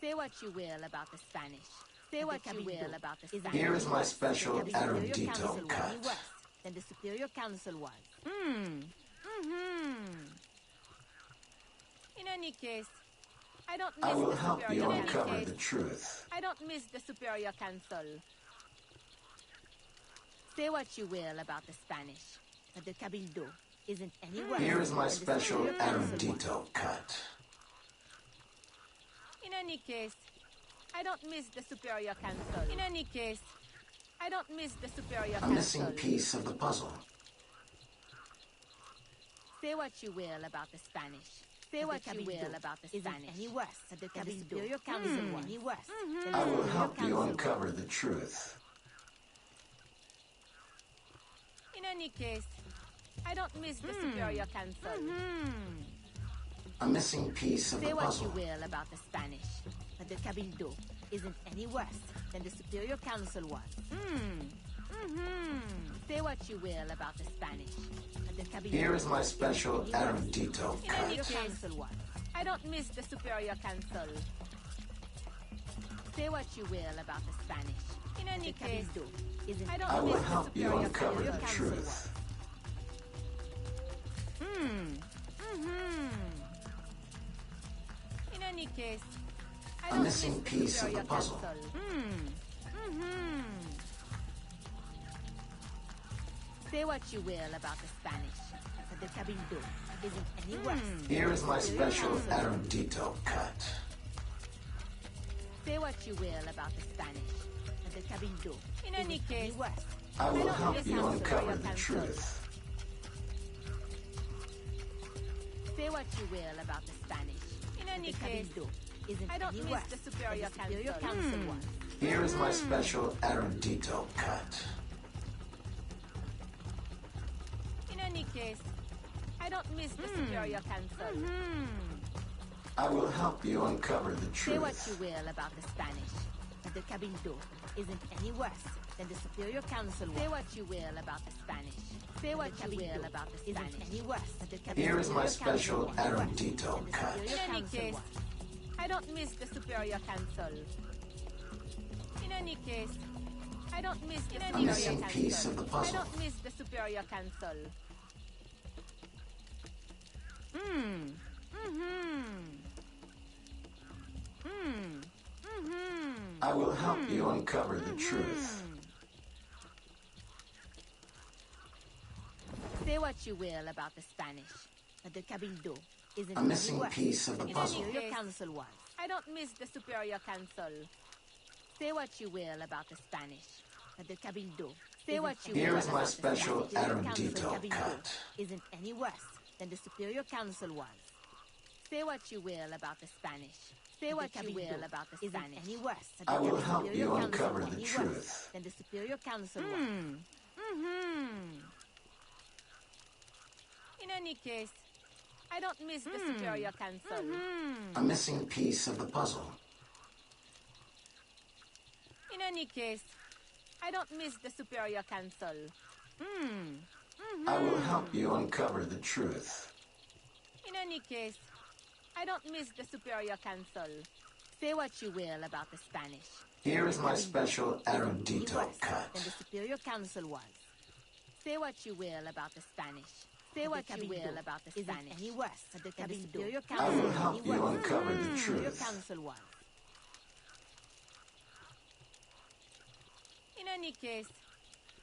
Say what you will about the Spanish. Say what you will about the Spanish. Here is my special The Superior erudito Council was any cut. worse than the Superior Council was. In any case, I don't miss I will the help Superior you Council. uncover In any the case, truth. I don't miss the Superior Council. Say what you will about the Spanish, but the Cabildo isn't any worse. Here is my than the special Superior Council was. erudito cut. In any case, I don't miss the Superior Council. In any case, I don't miss the Superior A Council. missing piece of the puzzle. Say what you will about the Spanish. Say what you will about the Spanish. Any worse than the Superior Council was. Any worse than the I will Superior help you Council uncover was. the truth. In any case, I don't miss the Superior Council. A missing piece of Say the what you puzzle. will about the Spanish, but the Cabildo isn't any worse than the Superior Council was. Say what you will about the Spanish, but the Cabildo Here is my special isn't any worse erudito than the Superior cut. Council was. I don't miss the Superior Council. Say what you will about the Spanish. In any case, isn't I don't will miss the help you Superior uncover the Council was. truth. In any case, I A don't missing miss the piece of the Superior puzzle. Council. Say what you will about the Spanish, but the Cabildo isn't any worse. Here is my Superior special Council. erudito cut. Say what you will about the Spanish, but the Cabildo in any isn't case any worse. I will don't help miss you the uncover Superior the Council. truth. Say what you will about the Spanish. In any The case, Cabildo isn't I don't miss the Superior Council one. Here is my special Erudito cut. In any case, I don't miss the Superior Council. I will help you uncover the truth. Say what you will about the Spanish, but the Cabildo isn't any worse than the Superior Council one. Say what you will about the Spanish. Say what you will about the Spanish. Isn't any worse than the Cabildo. Here is my special Erudito cut. In any case, I don't miss the Superior Council. In any case, I don't miss the Superior missing Council. Piece of the puzzle. I don't miss the Superior Council. I will help you uncover the truth. Say what you will about the Spanish, but the Cabildo isn't A missing any worse piece of the than puzzle. the Superior Council was. I don't miss the Superior Council. Say what you will about the Spanish, but the Cabildo. Say what you Here will is my about special the Spanish. Erudito Cabildo cut. isn't any worse than the Superior Council was. Say what you will about the Spanish. Say what you will about the Spanish. Any worse than I will the help Superior you Council uncover was. the Any truth. worse than the Superior Council was. In any case, I don't miss the Superior Council. A missing piece of the puzzle. In any case, I don't miss the Superior Council. I will help you uncover the truth. In any case, I don't miss the Superior Council. Say what you will about the Spanish. Here is my special Erudito cut. Than the Superior Council was. Say what you will about the Spanish. Say what you will about the Spanish. Any worse than the Superior Council. I will help you uncover the Superior truth. Council was. In any case,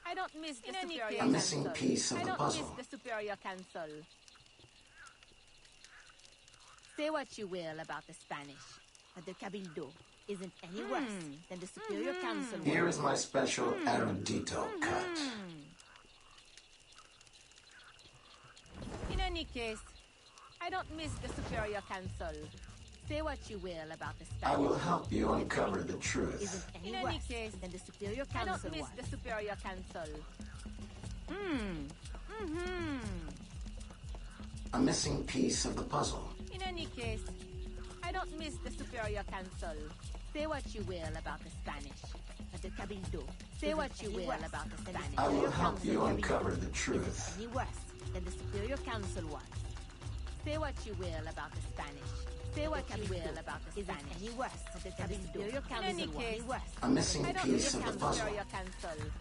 I don't miss the Superior Council. A missing piece of I the don't puzzle. miss the Superior Council. Say what you will about the Spanish, but the Cabildo isn't any worse than the Superior Council. Here is my special Erudito cut. In any case, I don't miss the Superior Council. Say what you will about the Spanish. I will help you uncover the truth. Isn't any worse case than the Superior Council. I don't miss the Superior Council. A missing piece of the puzzle. In any case, I don't miss the Superior Council. Say what you will about the Spanish, but the Cabildo. Say what you will about the Spanish. I will help you uncover the truth. Any worse than the Superior Council was. Say what you will about the Spanish. Say what you will about the Spanish. Any worse than the Superior Council. In any case, A missing piece of the puzzle. Superior Council.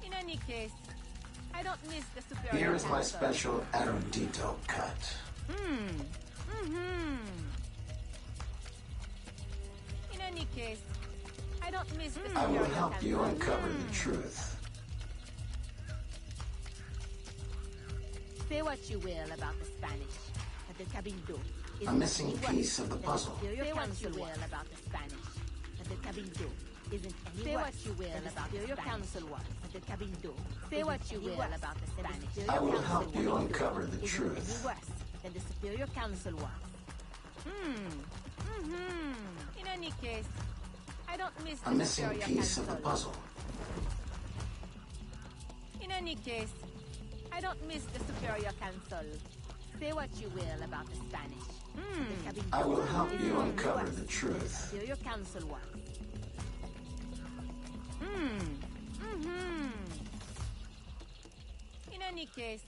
In any case, I don't miss the Superior Here is Council. my special Erudito cut. In any case, I don't miss the I Superior will help you Council. uncover the truth. Say what you will about the Spanish, but the Cabildo is A missing piece of the puzzle. Say what you will about the Spanish, but the Cabildo isn't any Say what you will about the Superior Council was, but the Cabildo. Say what you will about the Spanish. I will help you uncover the Isn't truth. any worse than the Superior Council was. In any case, I don't miss the A missing Superior piece of the Council. puzzle. In any case, I don't miss the Superior Council. Say what you will about the Spanish. The Cabildo I will help isn't you any uncover worse the than truth. Superior Council was. In any case,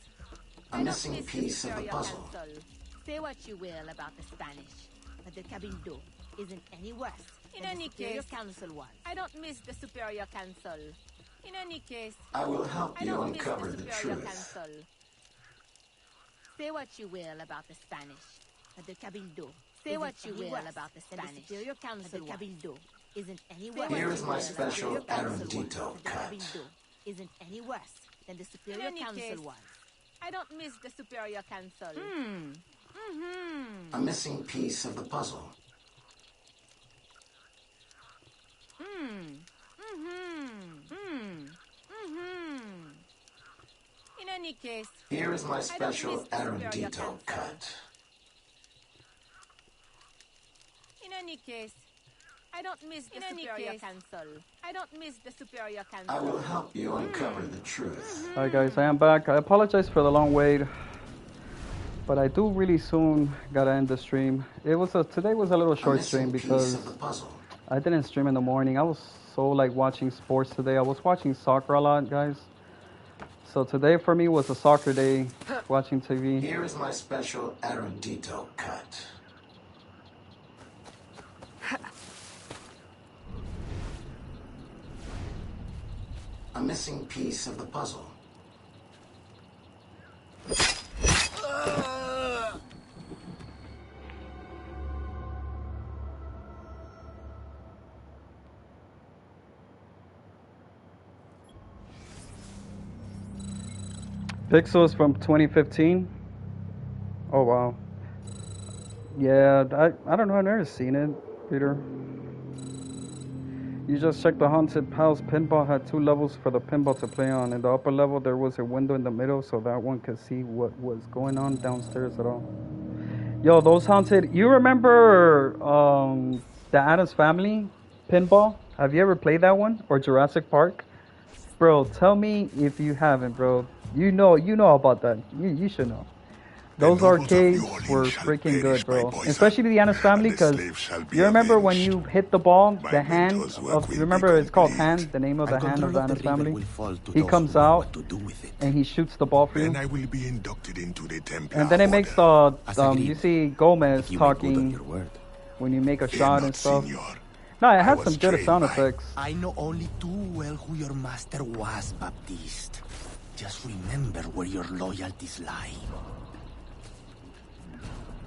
A I don't missing miss piece of the Superior puzzle. Council. Say what you will about the Spanish, but the Cabildo isn't any worse In than any the Superior case, Council was. I don't miss the Superior Council. In any case, I will help I you don't miss uncover the the Superior truth. Council. Say what you will about the Spanish, but the Cabildo. Say what you will about the Spanish. The Superior Council, but the Cabildo isn't any worse. Here is than my the special Superior Council was, Erudito but the cut. Cabildo isn't any worse than the In Superior any Council case, was. I don't miss the Superior Council. A missing piece of the puzzle. In any case, Here is my I don't miss special the Superior Arundito Council. cut. In any case, I don't miss the Superior Council. I don't miss the Superior Council. I will help you uncover the truth. Alright guys, I am back. I apologize for the long wait, but I do really soon gotta end the stream. Today was a little short stream because I didn't stream in the morning. I was so like watching sports today. I was watching soccer a lot, guys. So today for me was a soccer day, watching TV. Here is my special Arundito cut. A missing piece of the puzzle. Pixels from 2015. Oh wow. Yeah, I don't know. I've never seen it, Peter. You just checked the haunted house. Pinball had 2 levels for the pinball to play on. In the upper level, there was a window in the middle, so that one could see what was going on downstairs at all. Yo, those haunted. You remember the Addams Family pinball? Have you ever played that one or Jurassic Park? Bro, tell me if you haven't, bro. You know about that. You should know. Those arcades were freaking good, bro. Especially the Addams Family, because you remember when you hit the ball, the hand of, remember it's called Hand, the name of the hand of the Addams Family? He comes out and he shoots the ball for you. Then I will be inducted into the Templar And then it makes the, you see Gomez You may good on talking your word. when you make a Fear shot not, and stuff. Senor. No, it I has was some good trained sound by- effects. I know only too well who your master was, Baptiste. Just remember where your loyalties lie.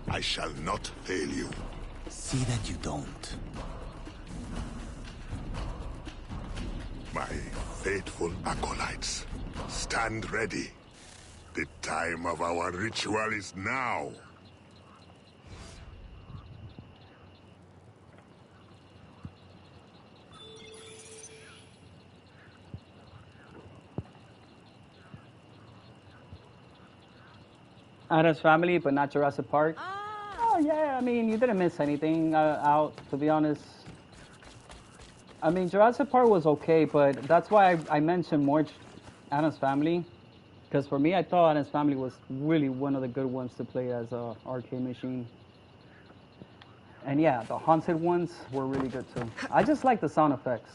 I shall not fail you. See that you don't. My faithful acolytes, stand ready. The time of our ritual is now. Addams Family, but not Jurassic Park. Oh yeah, I mean you didn't miss anything out, to be honest. I mean Jurassic Park was okay, but that's why I mentioned more Addams Family, because for me I thought Addams Family was really one of the good ones to play as a arcade machine. And yeah, the haunted ones were really good too. I just like the sound effects.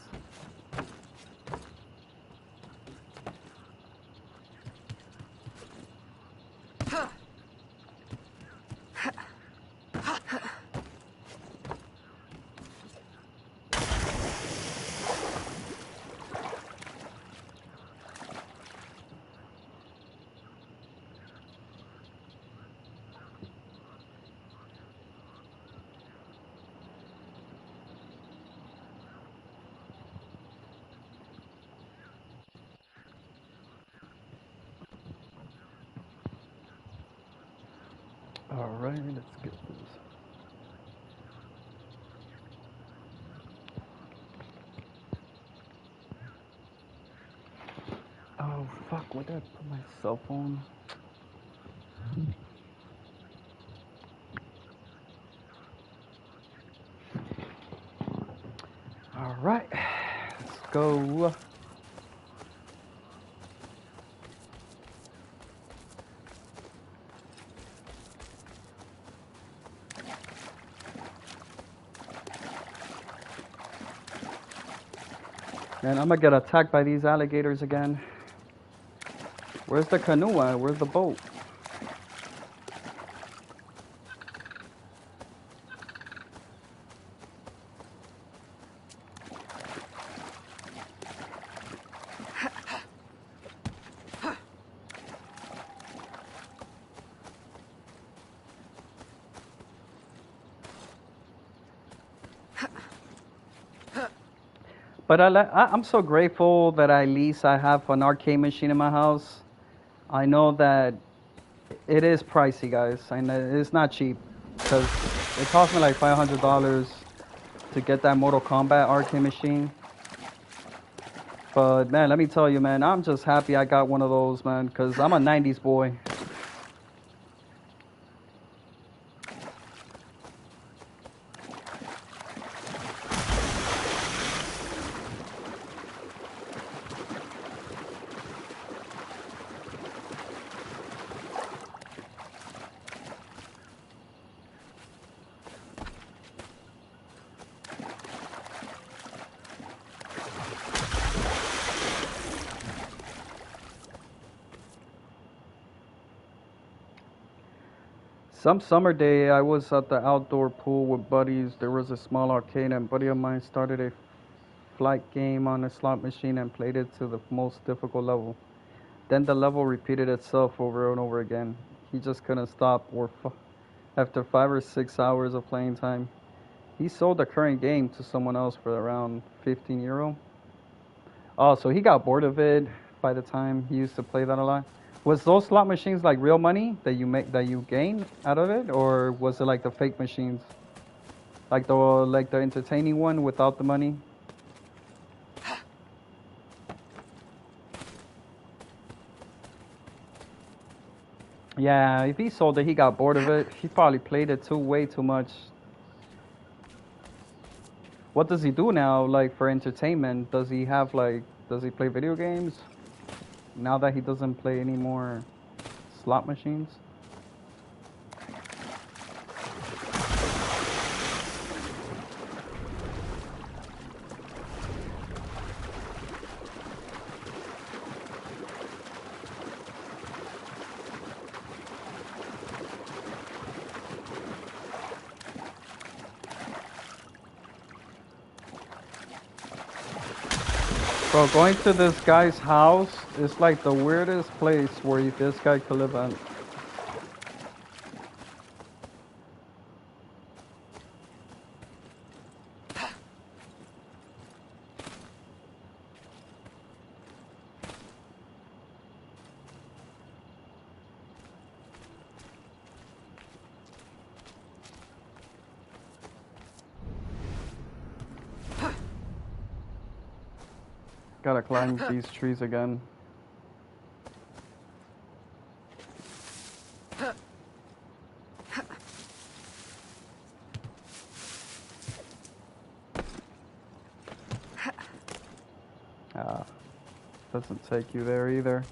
Alright, let's get this. Oh fuck, where did I put my cell phone? Alright, let's go. Man, I'm gonna get attacked by these alligators again. Where's the canoe at? Where's the boat? But I'm so grateful that at least I have an arcade machine in my house. I know that it is pricey, guys. I know it's not cheap because it cost me like $500 to get that Mortal Kombat arcade machine. But man, let me tell you, man, I'm just happy I got one of those, man, because I'm a 90s boy. Some summer day, I was at the outdoor pool with buddies. There was a small arcade, and a buddy of mine started a flight game on a slot machine and played it to the most difficult level. Then the level repeated itself over and over again. He just couldn't stop. After 5 or 6 hours of playing time, he sold the current game to someone else for around 15 euro. Oh, so he got bored of it by the time he used to play that a lot. Was those slot machines like real money that you gain out of it, or was it like the fake machines, like the entertaining one without the money? Yeah, if he sold it, he got bored of it. He probably played it way too much. What does he do now, like for entertainment? Does he play video games now that he doesn't play any more slot machines? Bro, going to this guy's house is like the weirdest place where this guy could live at. Gotta climb these trees again. Ah, doesn't take you there either.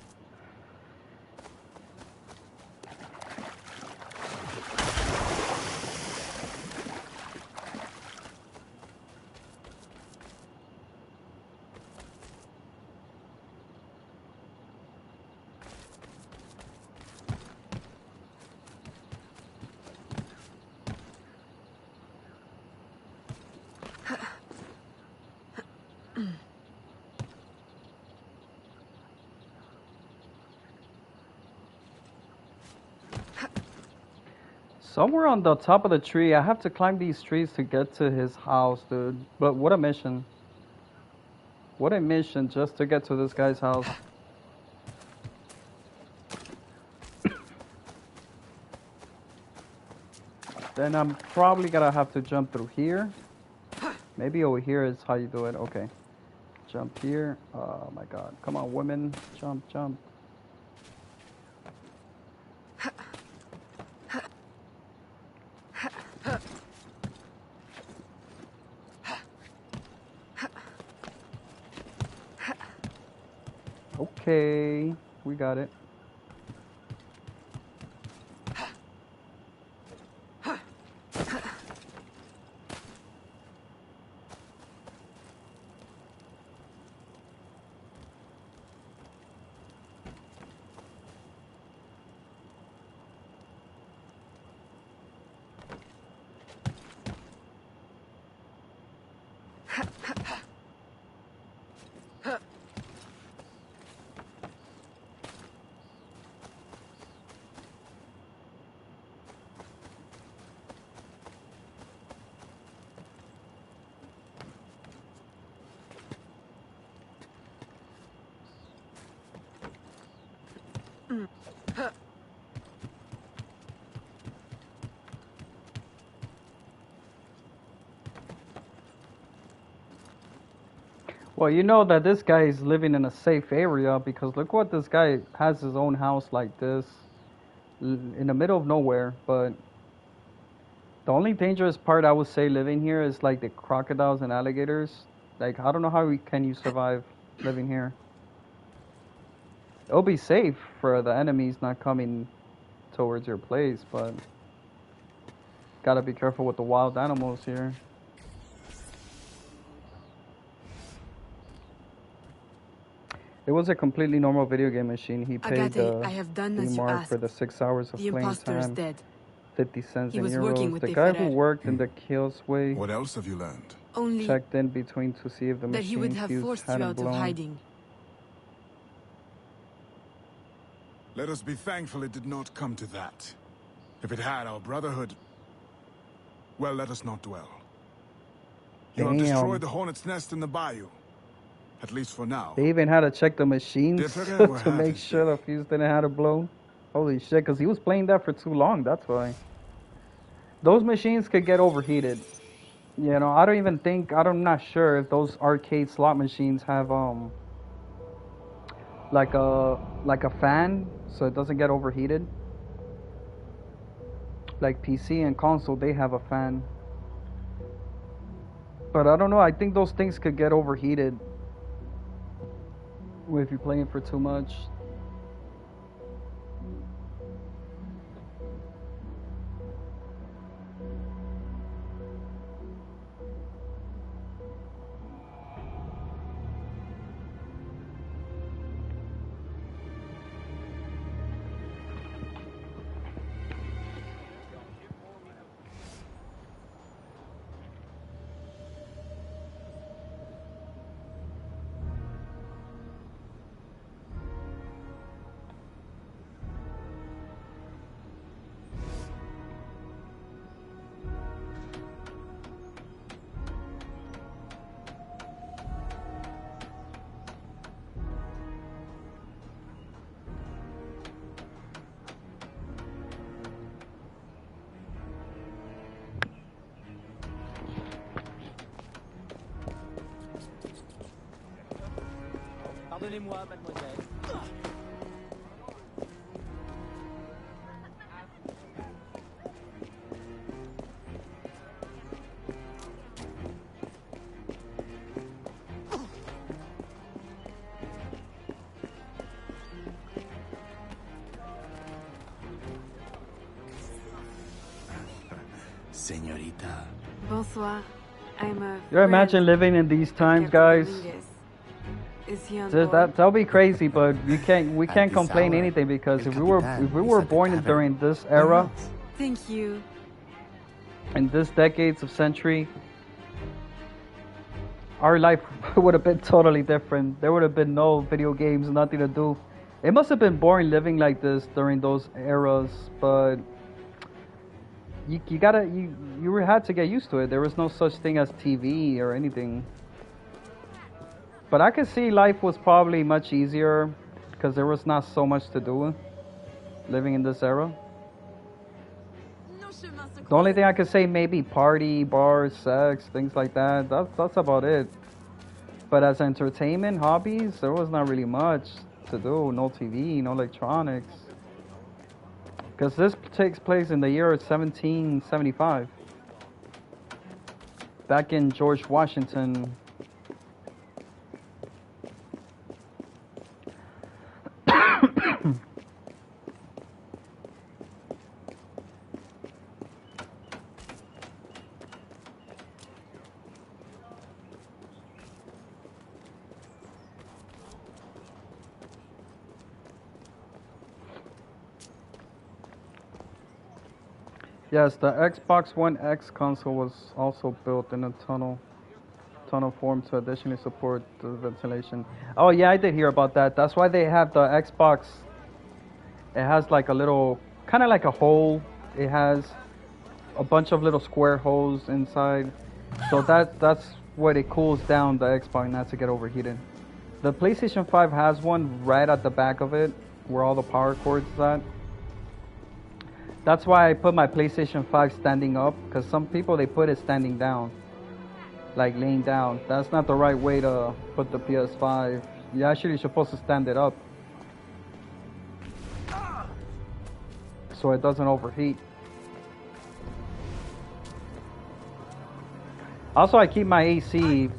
Somewhere on the top of the tree, I have to climb these trees to get to his house, dude. But what a mission. What a mission just to get to this guy's house. Then I'm probably gonna have to jump through here. Maybe over here is how you do it. Okay. Jump here. Oh my god. Come on, women. Jump, jump. Okay, we got it. Well, you know that this guy is living in a safe area because look what this guy has his own house like this in the middle of nowhere. But the only dangerous part I would say living here is like the crocodiles and alligators. Like I don't know how can you survive living here. It'll be safe for the enemies not coming towards your place, but gotta be careful with the wild animals here. It was a completely normal video game machine. He paid Agate, I have done as you mark asked. for the 6 hours of The playing imposter is time. dead. 50 cents He in was working euros. with The the guy who Ferrer. worked in the kiosk-way What else have you learned? Only checked in between to see if the that he would machine have fuse forced you hadn't out blown. of hiding. Let us be thankful it did not come to that. If it had, our brotherhood... Well, let us not dwell. You have Damn. destroyed the hornet's nest in the bayou. At least for now. They even had to check the machines The Ferrer were to make having sure the fuse didn't have to blow. Holy shit, because he was playing that for too long, that's why. Those machines could get overheated. You know, I don't even think, I'm not sure if those arcade slot machines have, like a fan, so it doesn't get overheated. Like PC and console, they have a fan. But I don't know, I think those things could get overheated if you're playing for too much. Pardonnez-moi, mademoiselle. Señorita. Bonsoir. I'm a You imagine living in these times, guys? Is he on Just board? that'll be crazy, but we can't complain anything because if we were born during this era, Thank you. in this decades of century, our life would have been totally different. There would have been no video games, nothing to do. It must have been boring living like this during those eras, but you had to get used to it. There was no such thing as TV or anything. But I could see life was probably much easier because there was not so much to do living in this era. The only thing I could say, maybe party, bars, sex, things like that. That's about it. But as entertainment, hobbies, there was not really much to do. No TV, no electronics. Because this takes place in the year 1775. Back in George Washington. Yes, the Xbox One X console was also built in a tunnel form to additionally support the ventilation. Oh yeah, I did hear about that. That's why they have the Xbox. It has like a little, kind of like a hole. It has a bunch of little square holes inside. So that's what it cools down the Xbox not to get overheated. The PlayStation 5 has one right at the back of it, where all the power cords is at. That's why I put my PlayStation 5 standing up, because some people, they put it standing down. like laying down. That's not the right way to put the PS5. You're actually supposed to stand it up so it doesn't overheat. Also, I keep my AC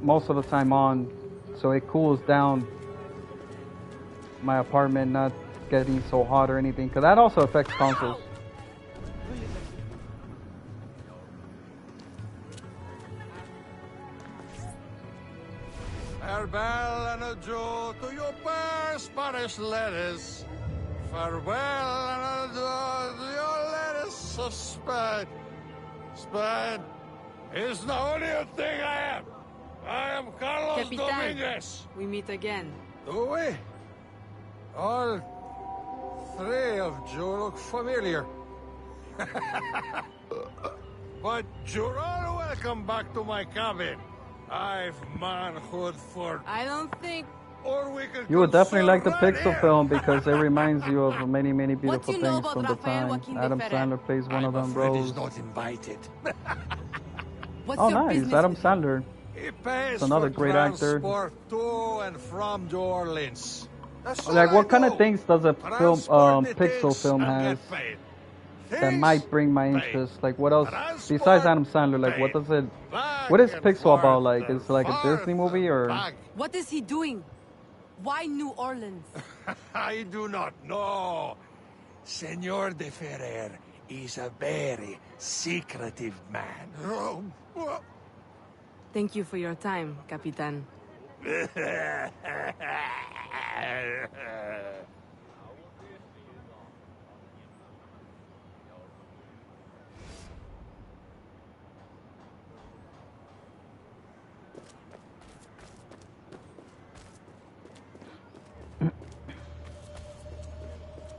most of the time on so it cools down my apartment, not getting so hot or anything, because that also affects consoles. Farewell and adieu to your fair Spanish ladies. Farewell and adieu to your ladies of Spain. Spain is the only thing I am. I am Carlos Capitan, Dominguez. we meet again. Do we? All three of you look familiar. But you're all welcome back to my cabin. I've manhood for... I don't think... Or we could You would definitely like the right Pixel here. film because it reminds you of many, many beautiful you know things about from the Rafael time. Joaquin de Adam Ferrer? Sandler plays one of them afraid roles. he's not invited. What's Oh, your nice. business Adam with him? Sandler. He pays It's another for great actor. transport to and from New Orleans. That's Like, all what I kind of do. things does a film, Transport the Pixel things film and has get paid. that Things might bring my paid. interest? Like, what else Transport besides Adam Sandler? Like, what paid. does it? Back What is and Pixel forth about? Like, and is it like a forth Disney movie and or? back. What is he doing? Why New Orleans? I do not know. Senor de Ferrer is a very secretive man. Thank you for your time, Capitan.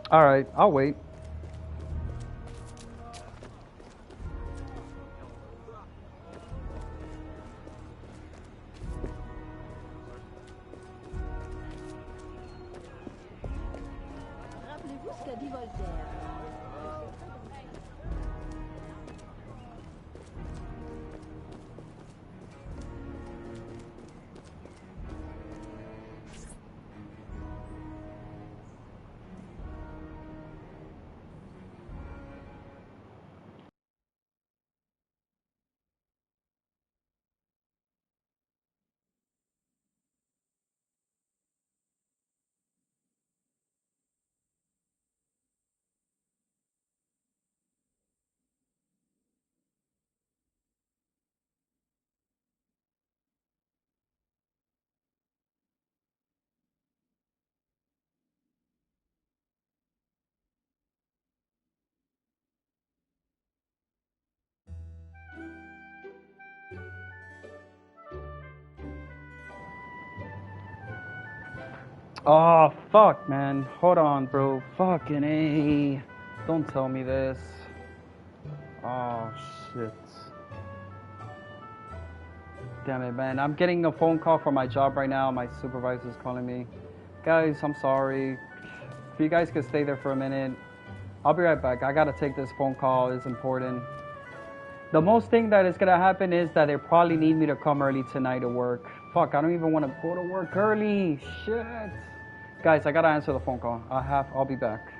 All right, I'll wait. Rappelez-vous ce qu'a dit Voltaire. Oh, fuck, man. Hold on, bro. Fucking A. Don't tell me this. Oh, shit. Damn it, man. I'm getting a phone call from my job right now. My supervisor's calling me. Guys, I'm sorry. If you guys could stay there for a minute, I'll be right back. I gotta take this phone call. It's important. The most thing that is gonna happen is that they probably need me to come early tonight to work. Fuck, I don't even want to go to work early. Shit. Guys, I gotta answer the phone call. I'll be back.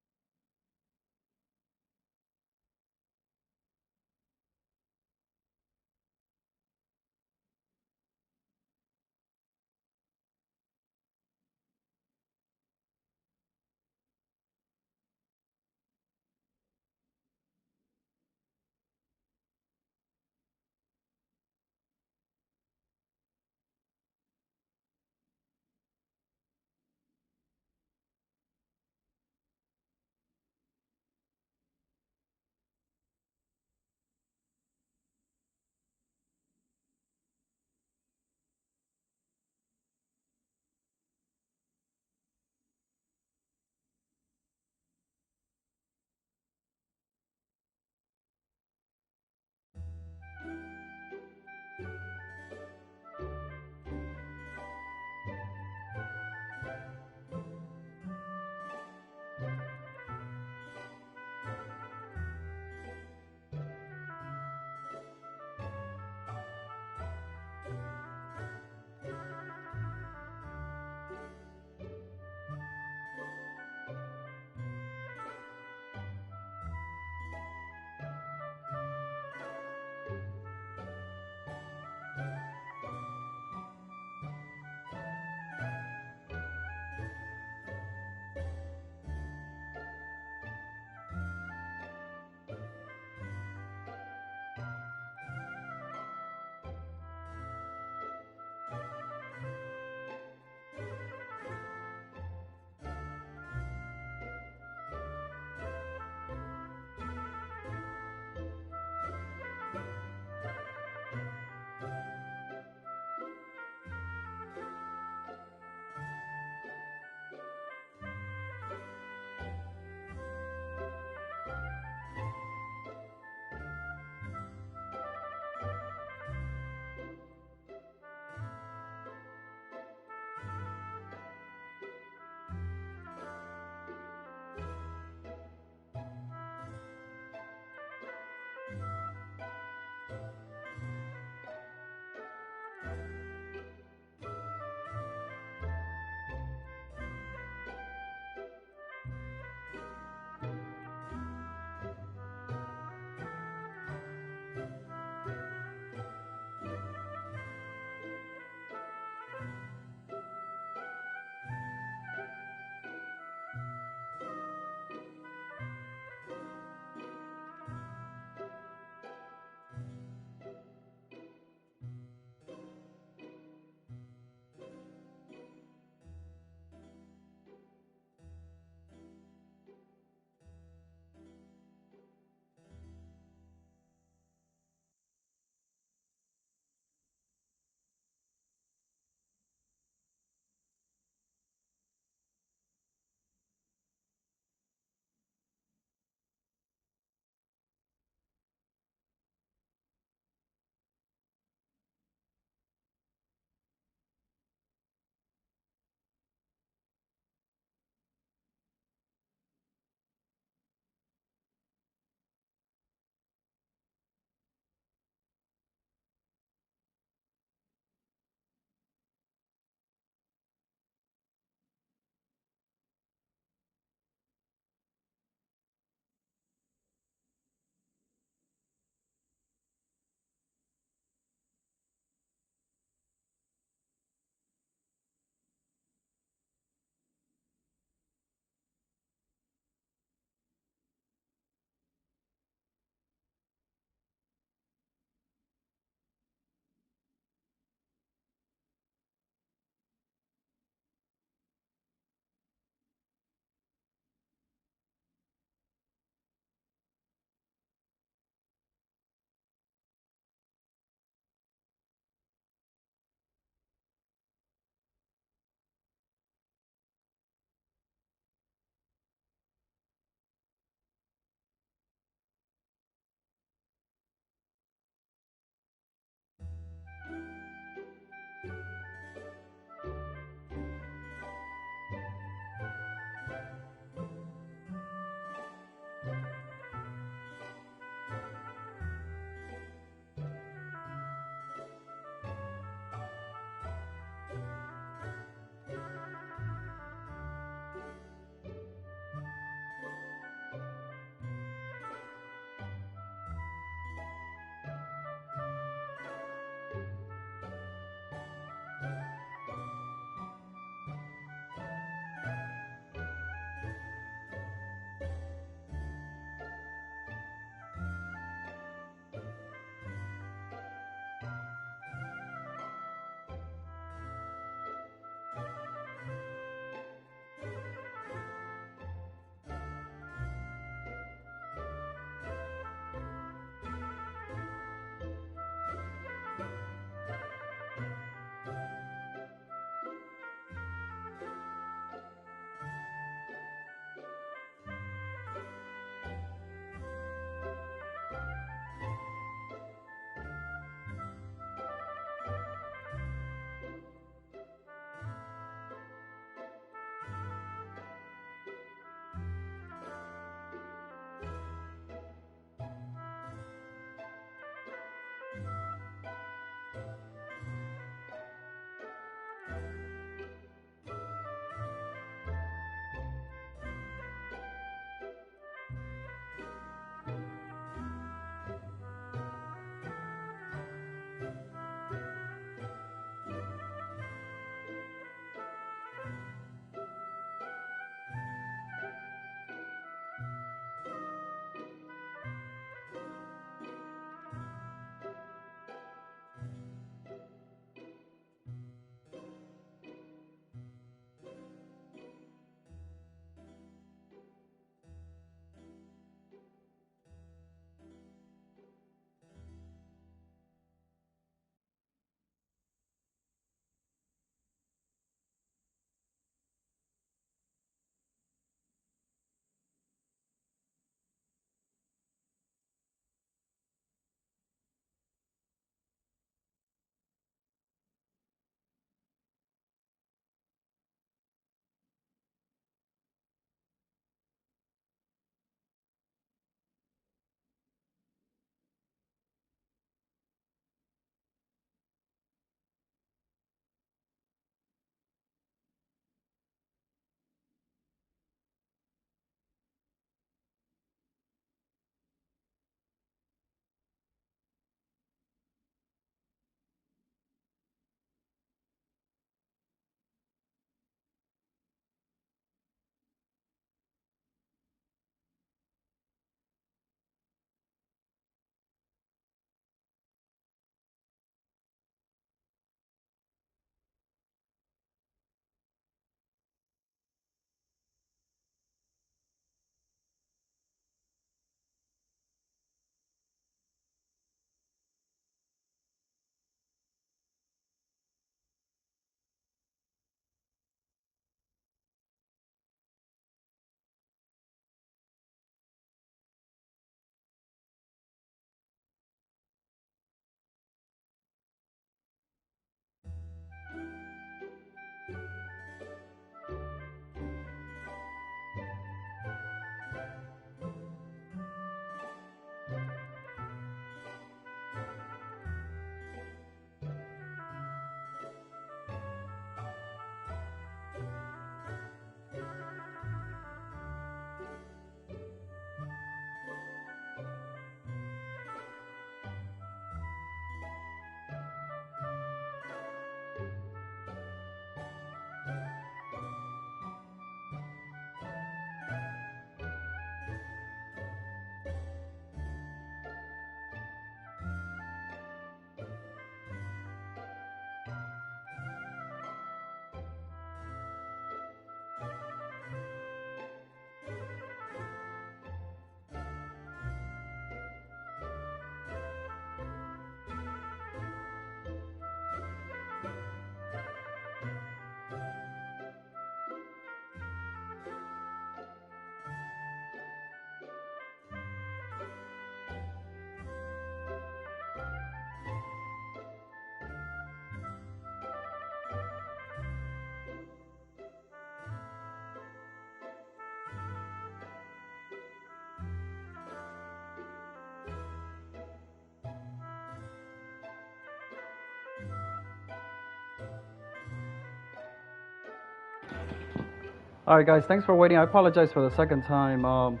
Alright guys, thanks for waiting. I apologize for the second time. I'm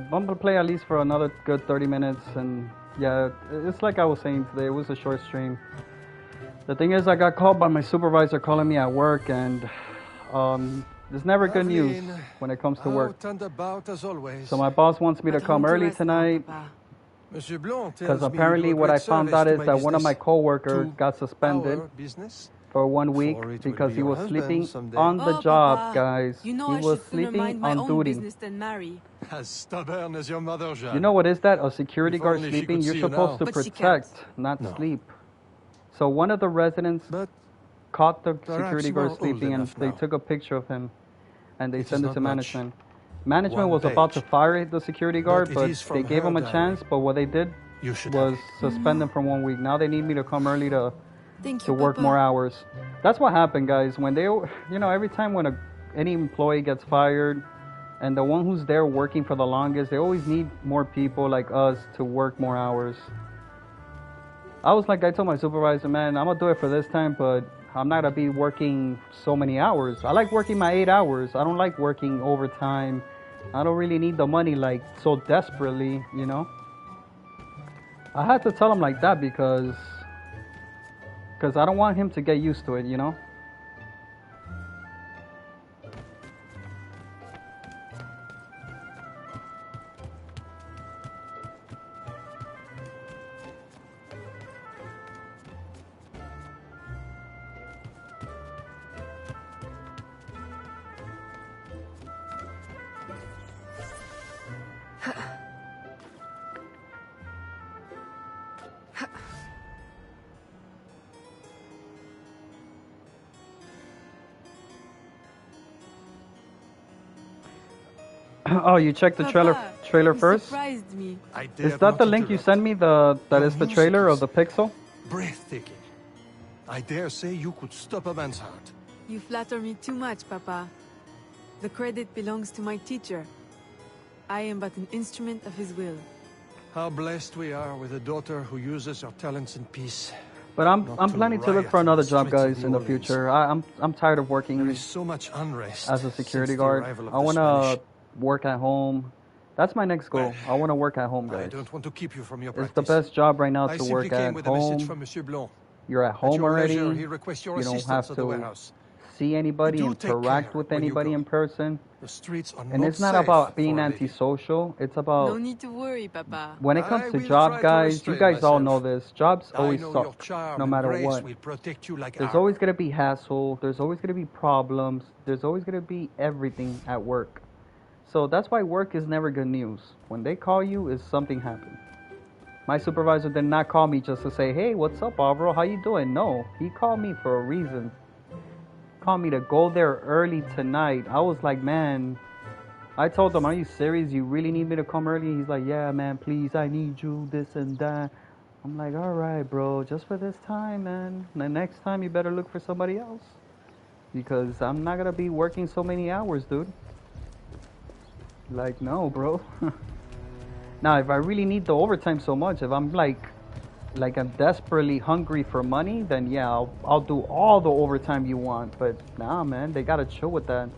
gonna play at least for another good 30 minutes, and yeah, it's like I was saying today, it was a short stream. The thing is, I got called by my supervisor calling me at work, and there's never good news when it comes to work. So my boss wants me to come early tonight, because apparently what I found out is that one of my coworkers got suspended for 1 week because he was sleeping on the job, guys. You know, he was sleeping on duty. As stubborn as your mother, Jean. You know what is that? A security If guard only she sleeping? could You're see you supposed now. to But she protect, can't. not sleep. So one of the residents caught the perhaps security you guard are old sleeping, and enough they now. took a picture of him, and they It sent is it to not much. management. Management One was about to page. fire the security guard, But it but is from they gave her him a diary. chance. But what they did You should was suspend him for 1 week. Now they need me to come early to Thank you, work Papa. more hours. That's what happened, guys. When they, you know, every time when any employee gets fired, and the one who's there working for the longest, they always need more people like us to work more hours. I told my supervisor, man, I'm gonna do it for this time, but I'm not gonna be working so many hours. I like working my 8 hours. I don't like working overtime. I don't really need the money like so desperately, you know. I had to tell him like that because I don't want him to get used to it, you know. Oh, you checked the trailer you first? surprised me. Is that the link you sent me? That is the trailer of the Pixel? Breathtaking. I dare say you could stop a man's heart. You flatter me too much, Papa. The credit belongs to my teacher. I am but an instrument of his will. How blessed we are with a daughter who uses her talents in peace. But I'm Not planning to look riot for in another the job, streets of guys, New in the Orleans. future. I'm tired of working There is so much unrest as a security since the guard. arrival of I the want Spanish. to work at home. That's my next goal. I want to work at home, I guys. don't want to keep you from your It's practice. the best job right now I to simply work came at with a message home. from Monsieur Blanc. You're at home your already. leisure, he requests your You don't assistance have at the to warehouse. see anybody, Do take interact care with when you anybody go. in person. The streets are And not it's not safe about being for a lady. antisocial. It's about No need to worry, Papa. when it I comes to will job, try to guys. You restrain guys all myself. know this. Jobs I always know your suck, charm no and matter grace what. will protect you like There's armor. always gonna be hassle. There's always gonna be problems. There's always gonna be everything at work. So that's why work is never good news. When they call you, is something happened. My supervisor did not call me just to say, "Hey, what's up, Alvaro? How you doing?" No, he called me for a reason. Called me to go there early tonight. I was like, man. I told him, "Are you serious? You really need me to come early?" He's like, "Yeah, man. Please, I need you. This and that." I'm like, "All right, bro. Just for this time, man. The next time, you better look for somebody else, because I'm not gonna be working so many hours, dude." Like, no, bro. Now, if I really need the overtime so much, if I'm like I'm desperately hungry for money, then yeah, I'll do all the overtime you want. But nah, man, they gotta chill with that.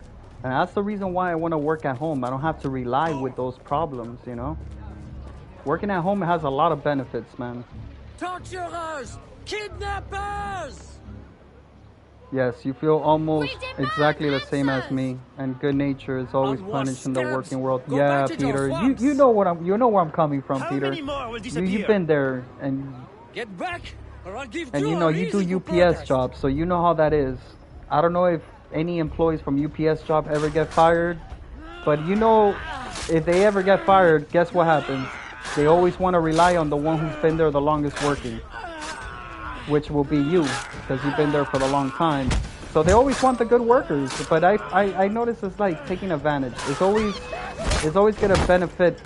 And that's the reason why I want to work at home. I don't have to rely with those problems, you know. Working at home has a lot of benefits, man. Torturers! Kidnappers! Yes, you feel almost exactly the same as me. And good nature is always punished in the working world. Go Yeah, back to your Peter, swamps. you know where I'm coming from, How Peter. many more will You've disappear? been there, and Get back, or I'll give you you know a you reason do to UPS protest. jobs, so you know how that is. I don't know if any employees from UPS job ever get fired, but you know, if they ever get fired, guess what happens? They always want to rely on the one who's been there the longest working, which will be you, because you've been there for the long time. So they always want the good workers, but I notice it's like taking advantage. It's always gonna benefit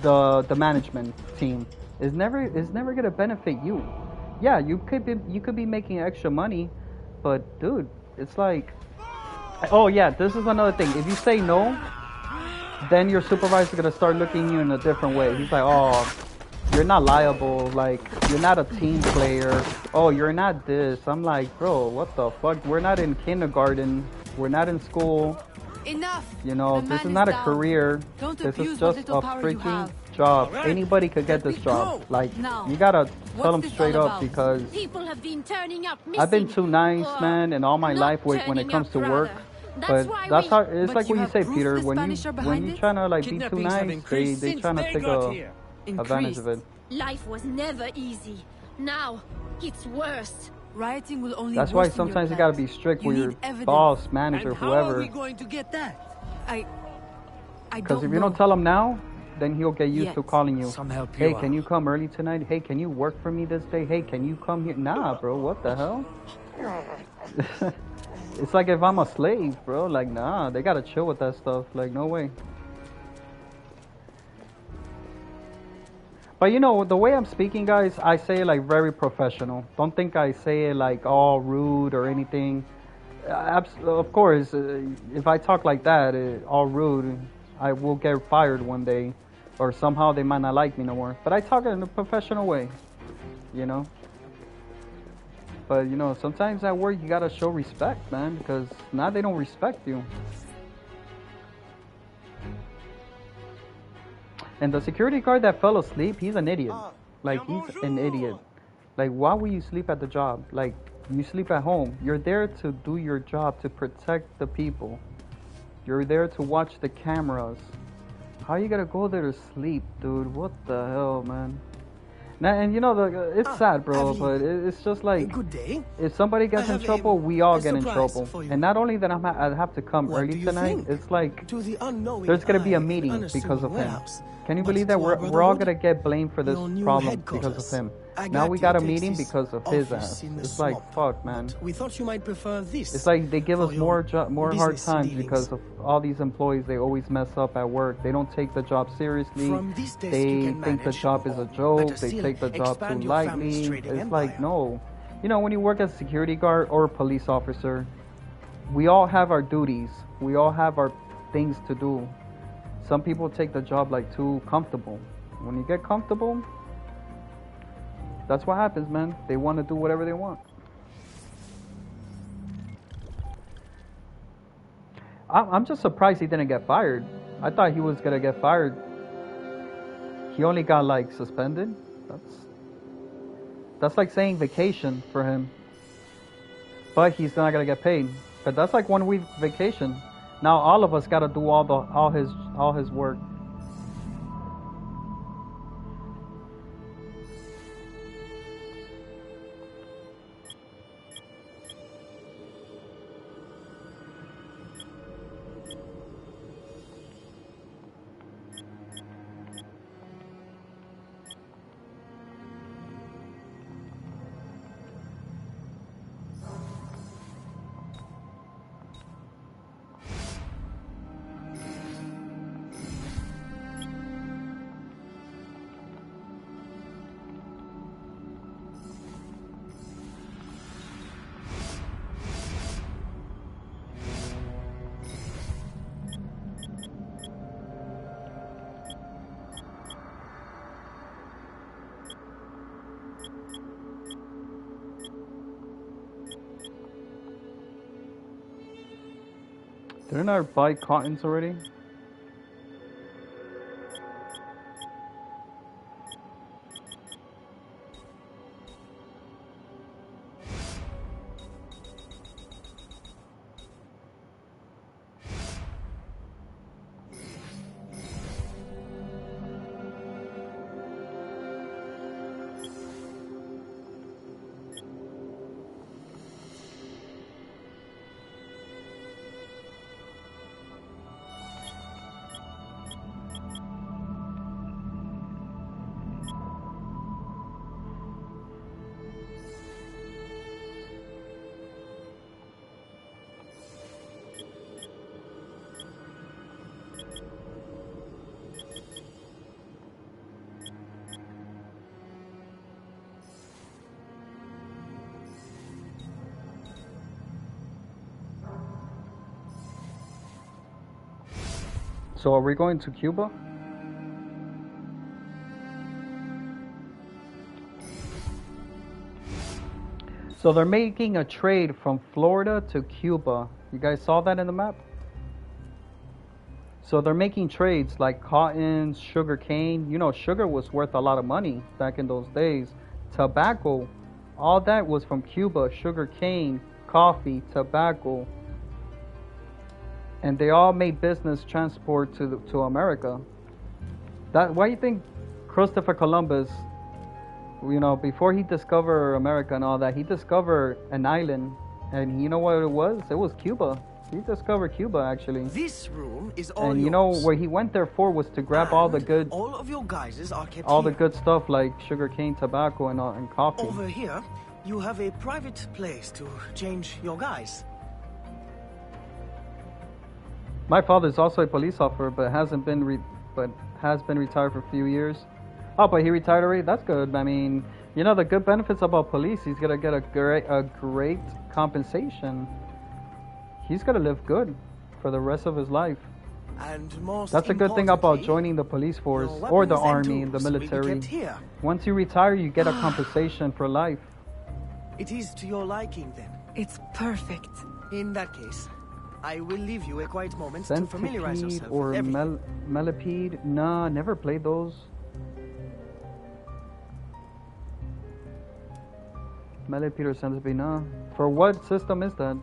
the management team. It's never gonna benefit you. Yeah, you could be making extra money, but dude, it's like, oh yeah, this is another thing. If you say no, then your supervisor's gonna start looking at you in a different way. He's like, oh, you're not liable, like, you're not a team player. Oh, you're not this. I'm like, bro, what the fuck? We're not in kindergarten. We're not in school. Enough. You know, The this is man not a down. career. Don't This is abuse what just a little power you freaking have. job. All right, Anybody could get this let me job. go. Like, Now, you gotta tell what's them this straight all up about? because People have been turning up missing. I've been too nice, or man, in all my not life when it turning comes up, to work. rather. That's But why that's we... how it's But like you what you have say, proof Peter. the When Spanish are you behind it? trying to like be too Kidnappings have nice, increased they since trying to they take got here. advantage of it. Life was never easy. Now, it's worse. Rioting will only That's why worsen your sometimes you gotta plans. be strict You with your need evidence. boss, manager, And how are whoever. we going to get that? I Because don't if you know. don't tell him now, then he'll get used to Yet. calling you. Some help Hey, you can out. you come early tonight? Hey, can you work for me this day? Hey, can you come here? Nah, bro, what the hell? It's like if I'm a slave, bro. Like, nah, they gotta chill with that stuff. Like, no way. But you know, the way I'm speaking, guys, I say it like very professional. Don't think I say it like all rude or anything. Of course, if I talk like that, all rude, I will get fired one day. Or somehow they might not like me no more. But I talk in a professional way, you know. But, you know, sometimes at work you gotta show respect, man. Because now they don't respect you. And the security guard that fell asleep, he's an idiot. Like, he's an idiot. Like, why would you sleep at the job? Like, you sleep at home. You're there to do your job, to protect the people. You're there to watch the cameras. How you gotta go there to sleep, dude? What the hell, man? Now, and you know, it's sad, bro, but it's just like, Good day. if somebody gets in trouble, we all get in trouble. And not only that I have to come What early do you tonight, think? it's like, To the unknowing there's gonna be a eye, meeting because of him. perhaps. Can you But believe to that our we're all brotherhood, gonna get blamed for this your new problem because headquarters. of him? I Now got we you got a to meeting this because of his office ass. in the It's like, swamp, fuck, man. We thought you might prefer this. It's like they give us for your more hard business times dealings. because of all these employees. They always mess up at work. They don't take the job seriously. From this desk you They can think the manage, job is a or joke. better They still, take the job expand too your family's lightly. trading It's like, empire. no. You know, when you work as a security guard or a police officer, we all have our duties. We all have our things to do. Some people take the job like too comfortable. When you get comfortable, that's what happens, man. They want to do whatever they want. I'm just surprised he didn't get fired. I thought he was gonna get fired. He only got like suspended. That's like saying vacation for him. But he's not gonna get paid. But that's like 1 week vacation. Now all of us gotta do all his work. Didn't I buy cottons already? So are we going to Cuba? So they're making a trade from Florida to Cuba. You guys saw that in the map? So they're making trades like cotton, sugar cane. You know, sugar was worth a lot of money back in those days. Tobacco, all that was from Cuba. Sugar cane, coffee, tobacco. And they all made business transport to America. Why do you think Christopher Columbus, you know, before he discovered America and all that, he discovered an island, and you know what it was? It was Cuba. He discovered Cuba, actually. This room is all And you yours. know what he went there for was to grab all the good, all of your guises are kept all here. the good stuff like sugarcane, tobacco, and coffee. Over here, you have a private place to change your guise. My father's also a police officer, but hasn't been has been retired for a few years. Oh, but he retired already. That's good. I mean, you know the good benefits about police. He's gonna get a great compensation. He's gonna live good for the rest of his life. And most That's a good thing about importantly, joining the police force your or the weapons and army, the tools will be military. kept here. Once you retire, you get a compensation for life. It is to your liking, then. It's perfect. In that case, I will leave you a quiet moment to familiarize Centipede yourself or with everything. Millipede? Nah, never played those. Millipede or Centipede? Nah. For what system is that?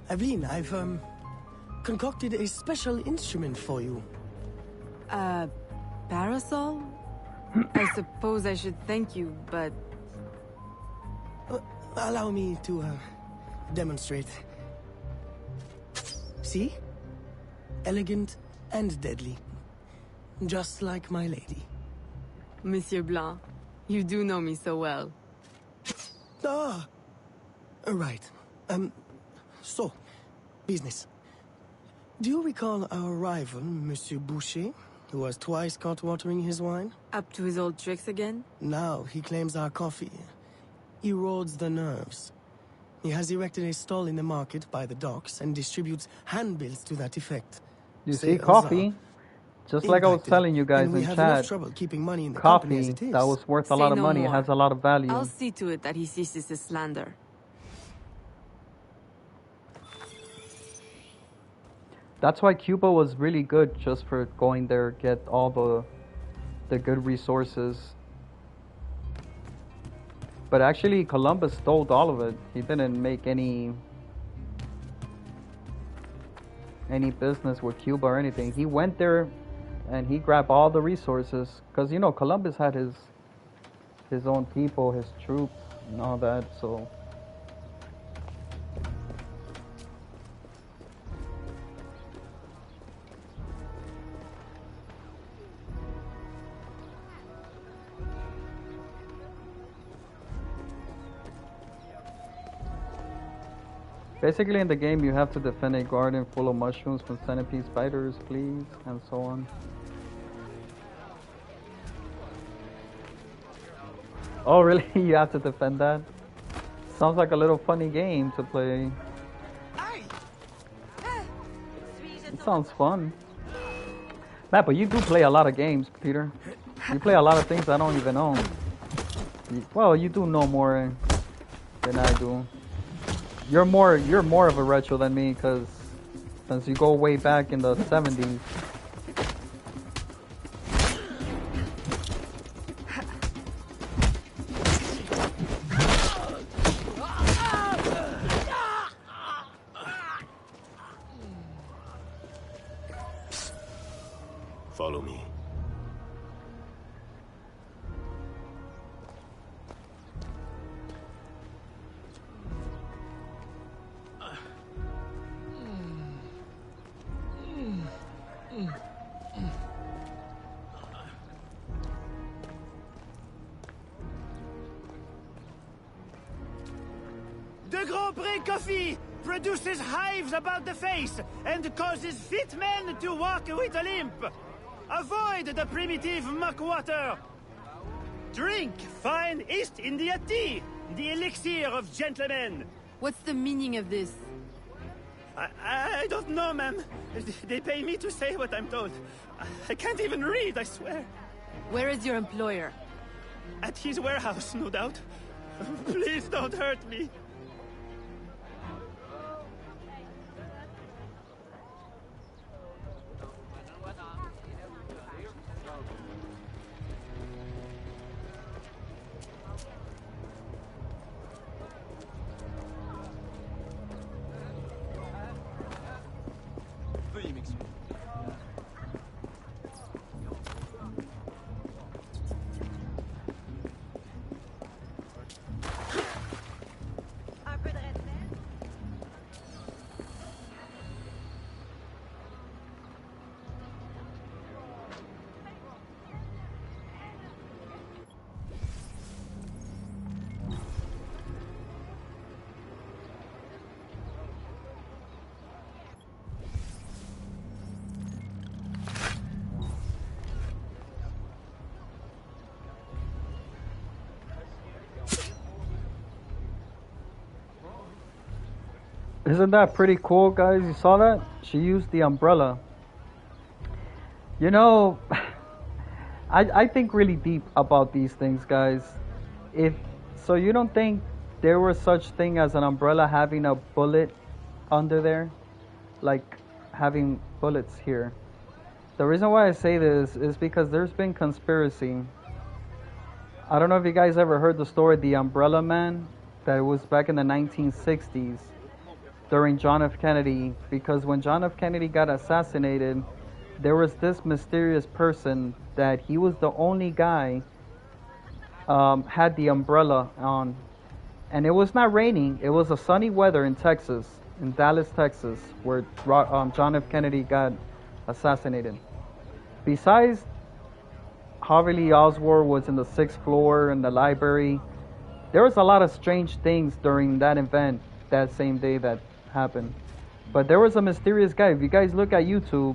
Evelyn, I've concocted a special instrument for you. Parasol? I suppose I should thank you, but... Allow me to demonstrate. See? Elegant and deadly. Just like my lady. Monsieur Blanc, you do know me so well. Ah! Right. So, business. Do you recall our rival, Monsieur Boucher, who was twice caught watering his wine? Up to his old tricks again? Now he claims our coffee erodes the nerves. He has erected a stall in the market by the docks and distributes handbills to that effect. You see, Sales coffee, are just like I was impacted, telling you guys and we in have enough chat, trouble keeping money in the company as coffee it is. that was worth a Say lot of no money more. has a lot of value. I'll see to it that he ceases his slander. That's why Cuba was really good, just for going there, get all the good resources. But actually, Columbus stole all of it. He didn't make any business with Cuba or anything. He went there and he grabbed all the resources, because you know Columbus had his own people, his troops, and all that. So. Basically, in the game, you have to defend a garden full of mushrooms from centipede spiders, fleas, and so on. Oh, really? You have to defend that? Sounds like a little funny game to play. It sounds fun. Matt, but you do play a lot of games, Peter. You play a lot of things I don't even know. Well, you do know more than I do. You're more of a retro than me, because since you go way back in the 70s. Follow me. The Grand Prix coffee produces hives about the face and causes fit men to walk with a limp. Avoid the primitive muck water. Drink fine East India tea, the elixir of gentlemen. What's the meaning of this? I don't know, ma'am. They pay me to say what I'm told. I can't even read, I swear. Where is your employer? At his warehouse, no doubt. Please don't hurt me. Isn't that pretty cool, guys? You saw that? She used the umbrella. You know, I think really deep about these things, guys. If so, you don't think there was such thing as an umbrella having a bullet under there, like having bullets here? The reason why I say this is because there's been conspiracy. I don't know if you guys ever heard the story, the Umbrella Man, that was back in the 1960s. During John F. Kennedy, because when John F. Kennedy got assassinated, there was this mysterious person that he was the only guy had the umbrella on, and it was not raining. It was a sunny weather in Texas, in Dallas, Texas, where John F. Kennedy got assassinated. Besides, Harvey Lee Oswald was in the 6th floor in the library. There was a lot of strange things during that event that same day that happened. But there was a mysterious guy. If you guys look at YouTube,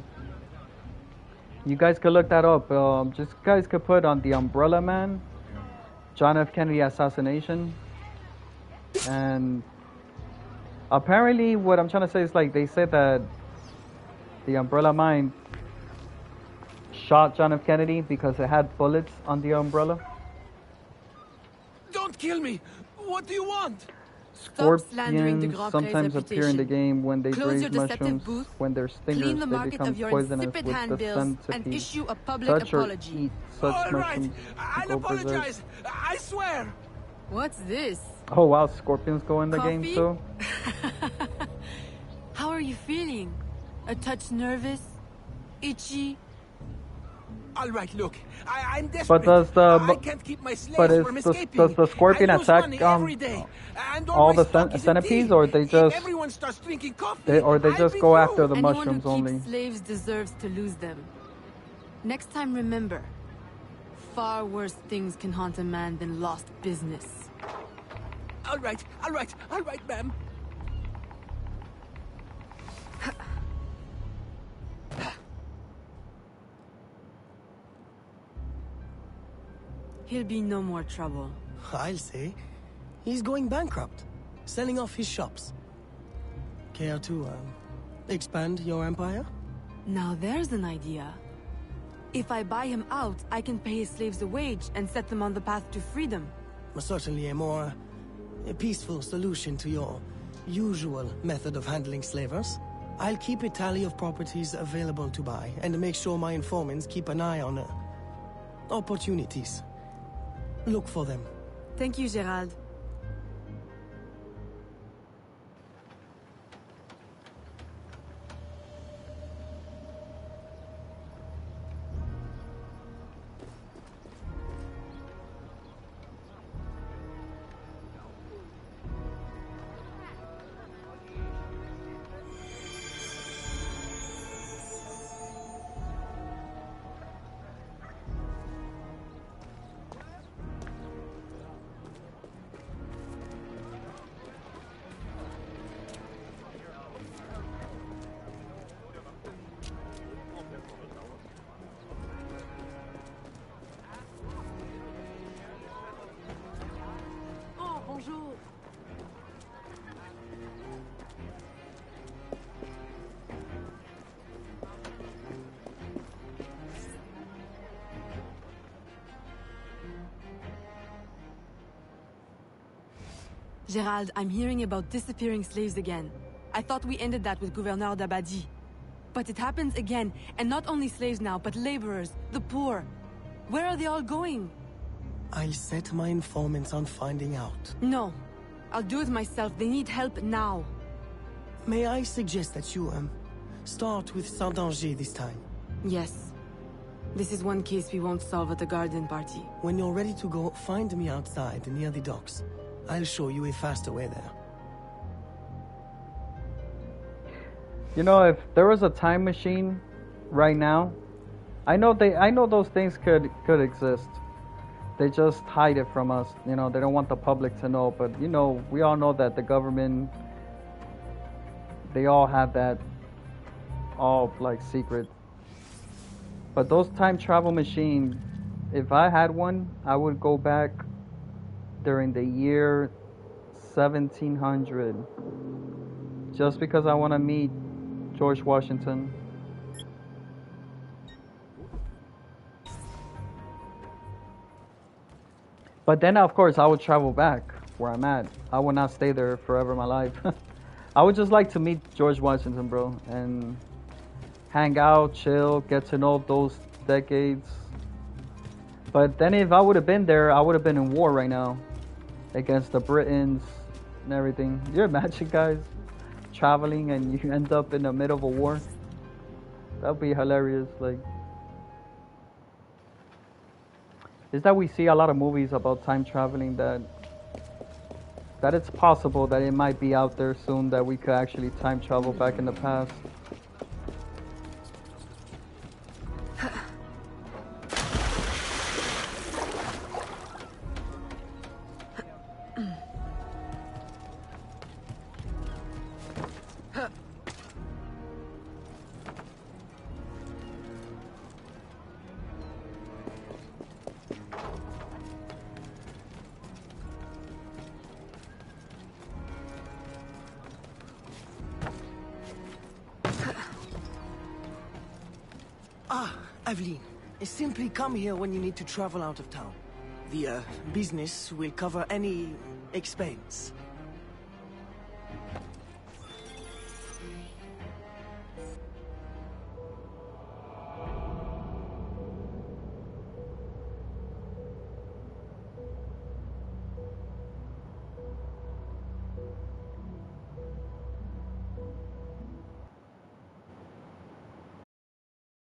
you guys could look that up. Just guys could put on the Umbrella Man, John F. Kennedy assassination. And apparently what I'm trying to say is, like, they said that the Umbrella Man shot John F. Kennedy because it had bullets on the umbrella. Don't kill me! What do you want? Scorpions sometimes appear in the game when they Close your graze deceptive mushrooms. booth, When their stingers, clean the they market become of your poisonous insipid with the handbills, and centipede. issue a public Touch or apology. eat such All right, mushrooms I'll go berserk. apologize. I swear. What's this? Oh wow, scorpions go in the game Coffee? too? How are you feeling? A touch nervous? Itchy? All right, look, I'm desperate. But does I can't keep my slaves from escaping. does the scorpion I lose attack money every day, and all my the stock is in centipedes, tea. or they If just everyone starts drinking coffee, they I'll just be go through. after the Anyone mushrooms who only? keeps slaves deserves to lose them. Next time, remember, far worse things can haunt a man than lost business. All right, ma'am. He'll be no more trouble. I'll say. He's going bankrupt, selling off his shops. Care to expand your empire? Now there's an idea. If I buy him out, I can pay his slaves a wage and set them on the path to freedom. Certainly a more peaceful solution to your usual method of handling slavers. I'll keep a tally of properties available to buy and make sure my informants keep an eye on opportunities. Look for them. Thank you, Gerald. Gerald, I'm hearing about disappearing slaves again. I thought we ended that with Gouverneur d'Abadie. But it happens again, and not only slaves now, but laborers, the poor. Where are they all going? I'll set my informants on finding out. No. I'll do it myself. They need help now. May I suggest that you, start with Saint-Danger this time? Yes. This is one case we won't solve at the garden party. When you're ready to go, find me outside near the docks. I'll show you a faster way there. You know, if there was a time machine right now, I know those things could exist. They just hide it from us. You know, they don't want the public to know. But you know, we all know that the government, they all have that all like secret. But those time travel machines, if I had one, I would go back during the year 1700, just because I want to meet George Washington. But then, of course, I would travel back where I'm at. I would not stay there forever in my life. I would just like to meet George Washington, bro, and hang out, chill, get to know those decades. But then if I would have been there, I would have been in war right now against the Britons and everything. You imagine, guys, traveling and you end up in the middle of a war? That'd be hilarious. Like, is that we see a lot of movies about time traveling that it's possible that it might be out there soon that we could actually time travel back in the past. Aveline, simply come here when you need to travel out of town. The business will cover any expense.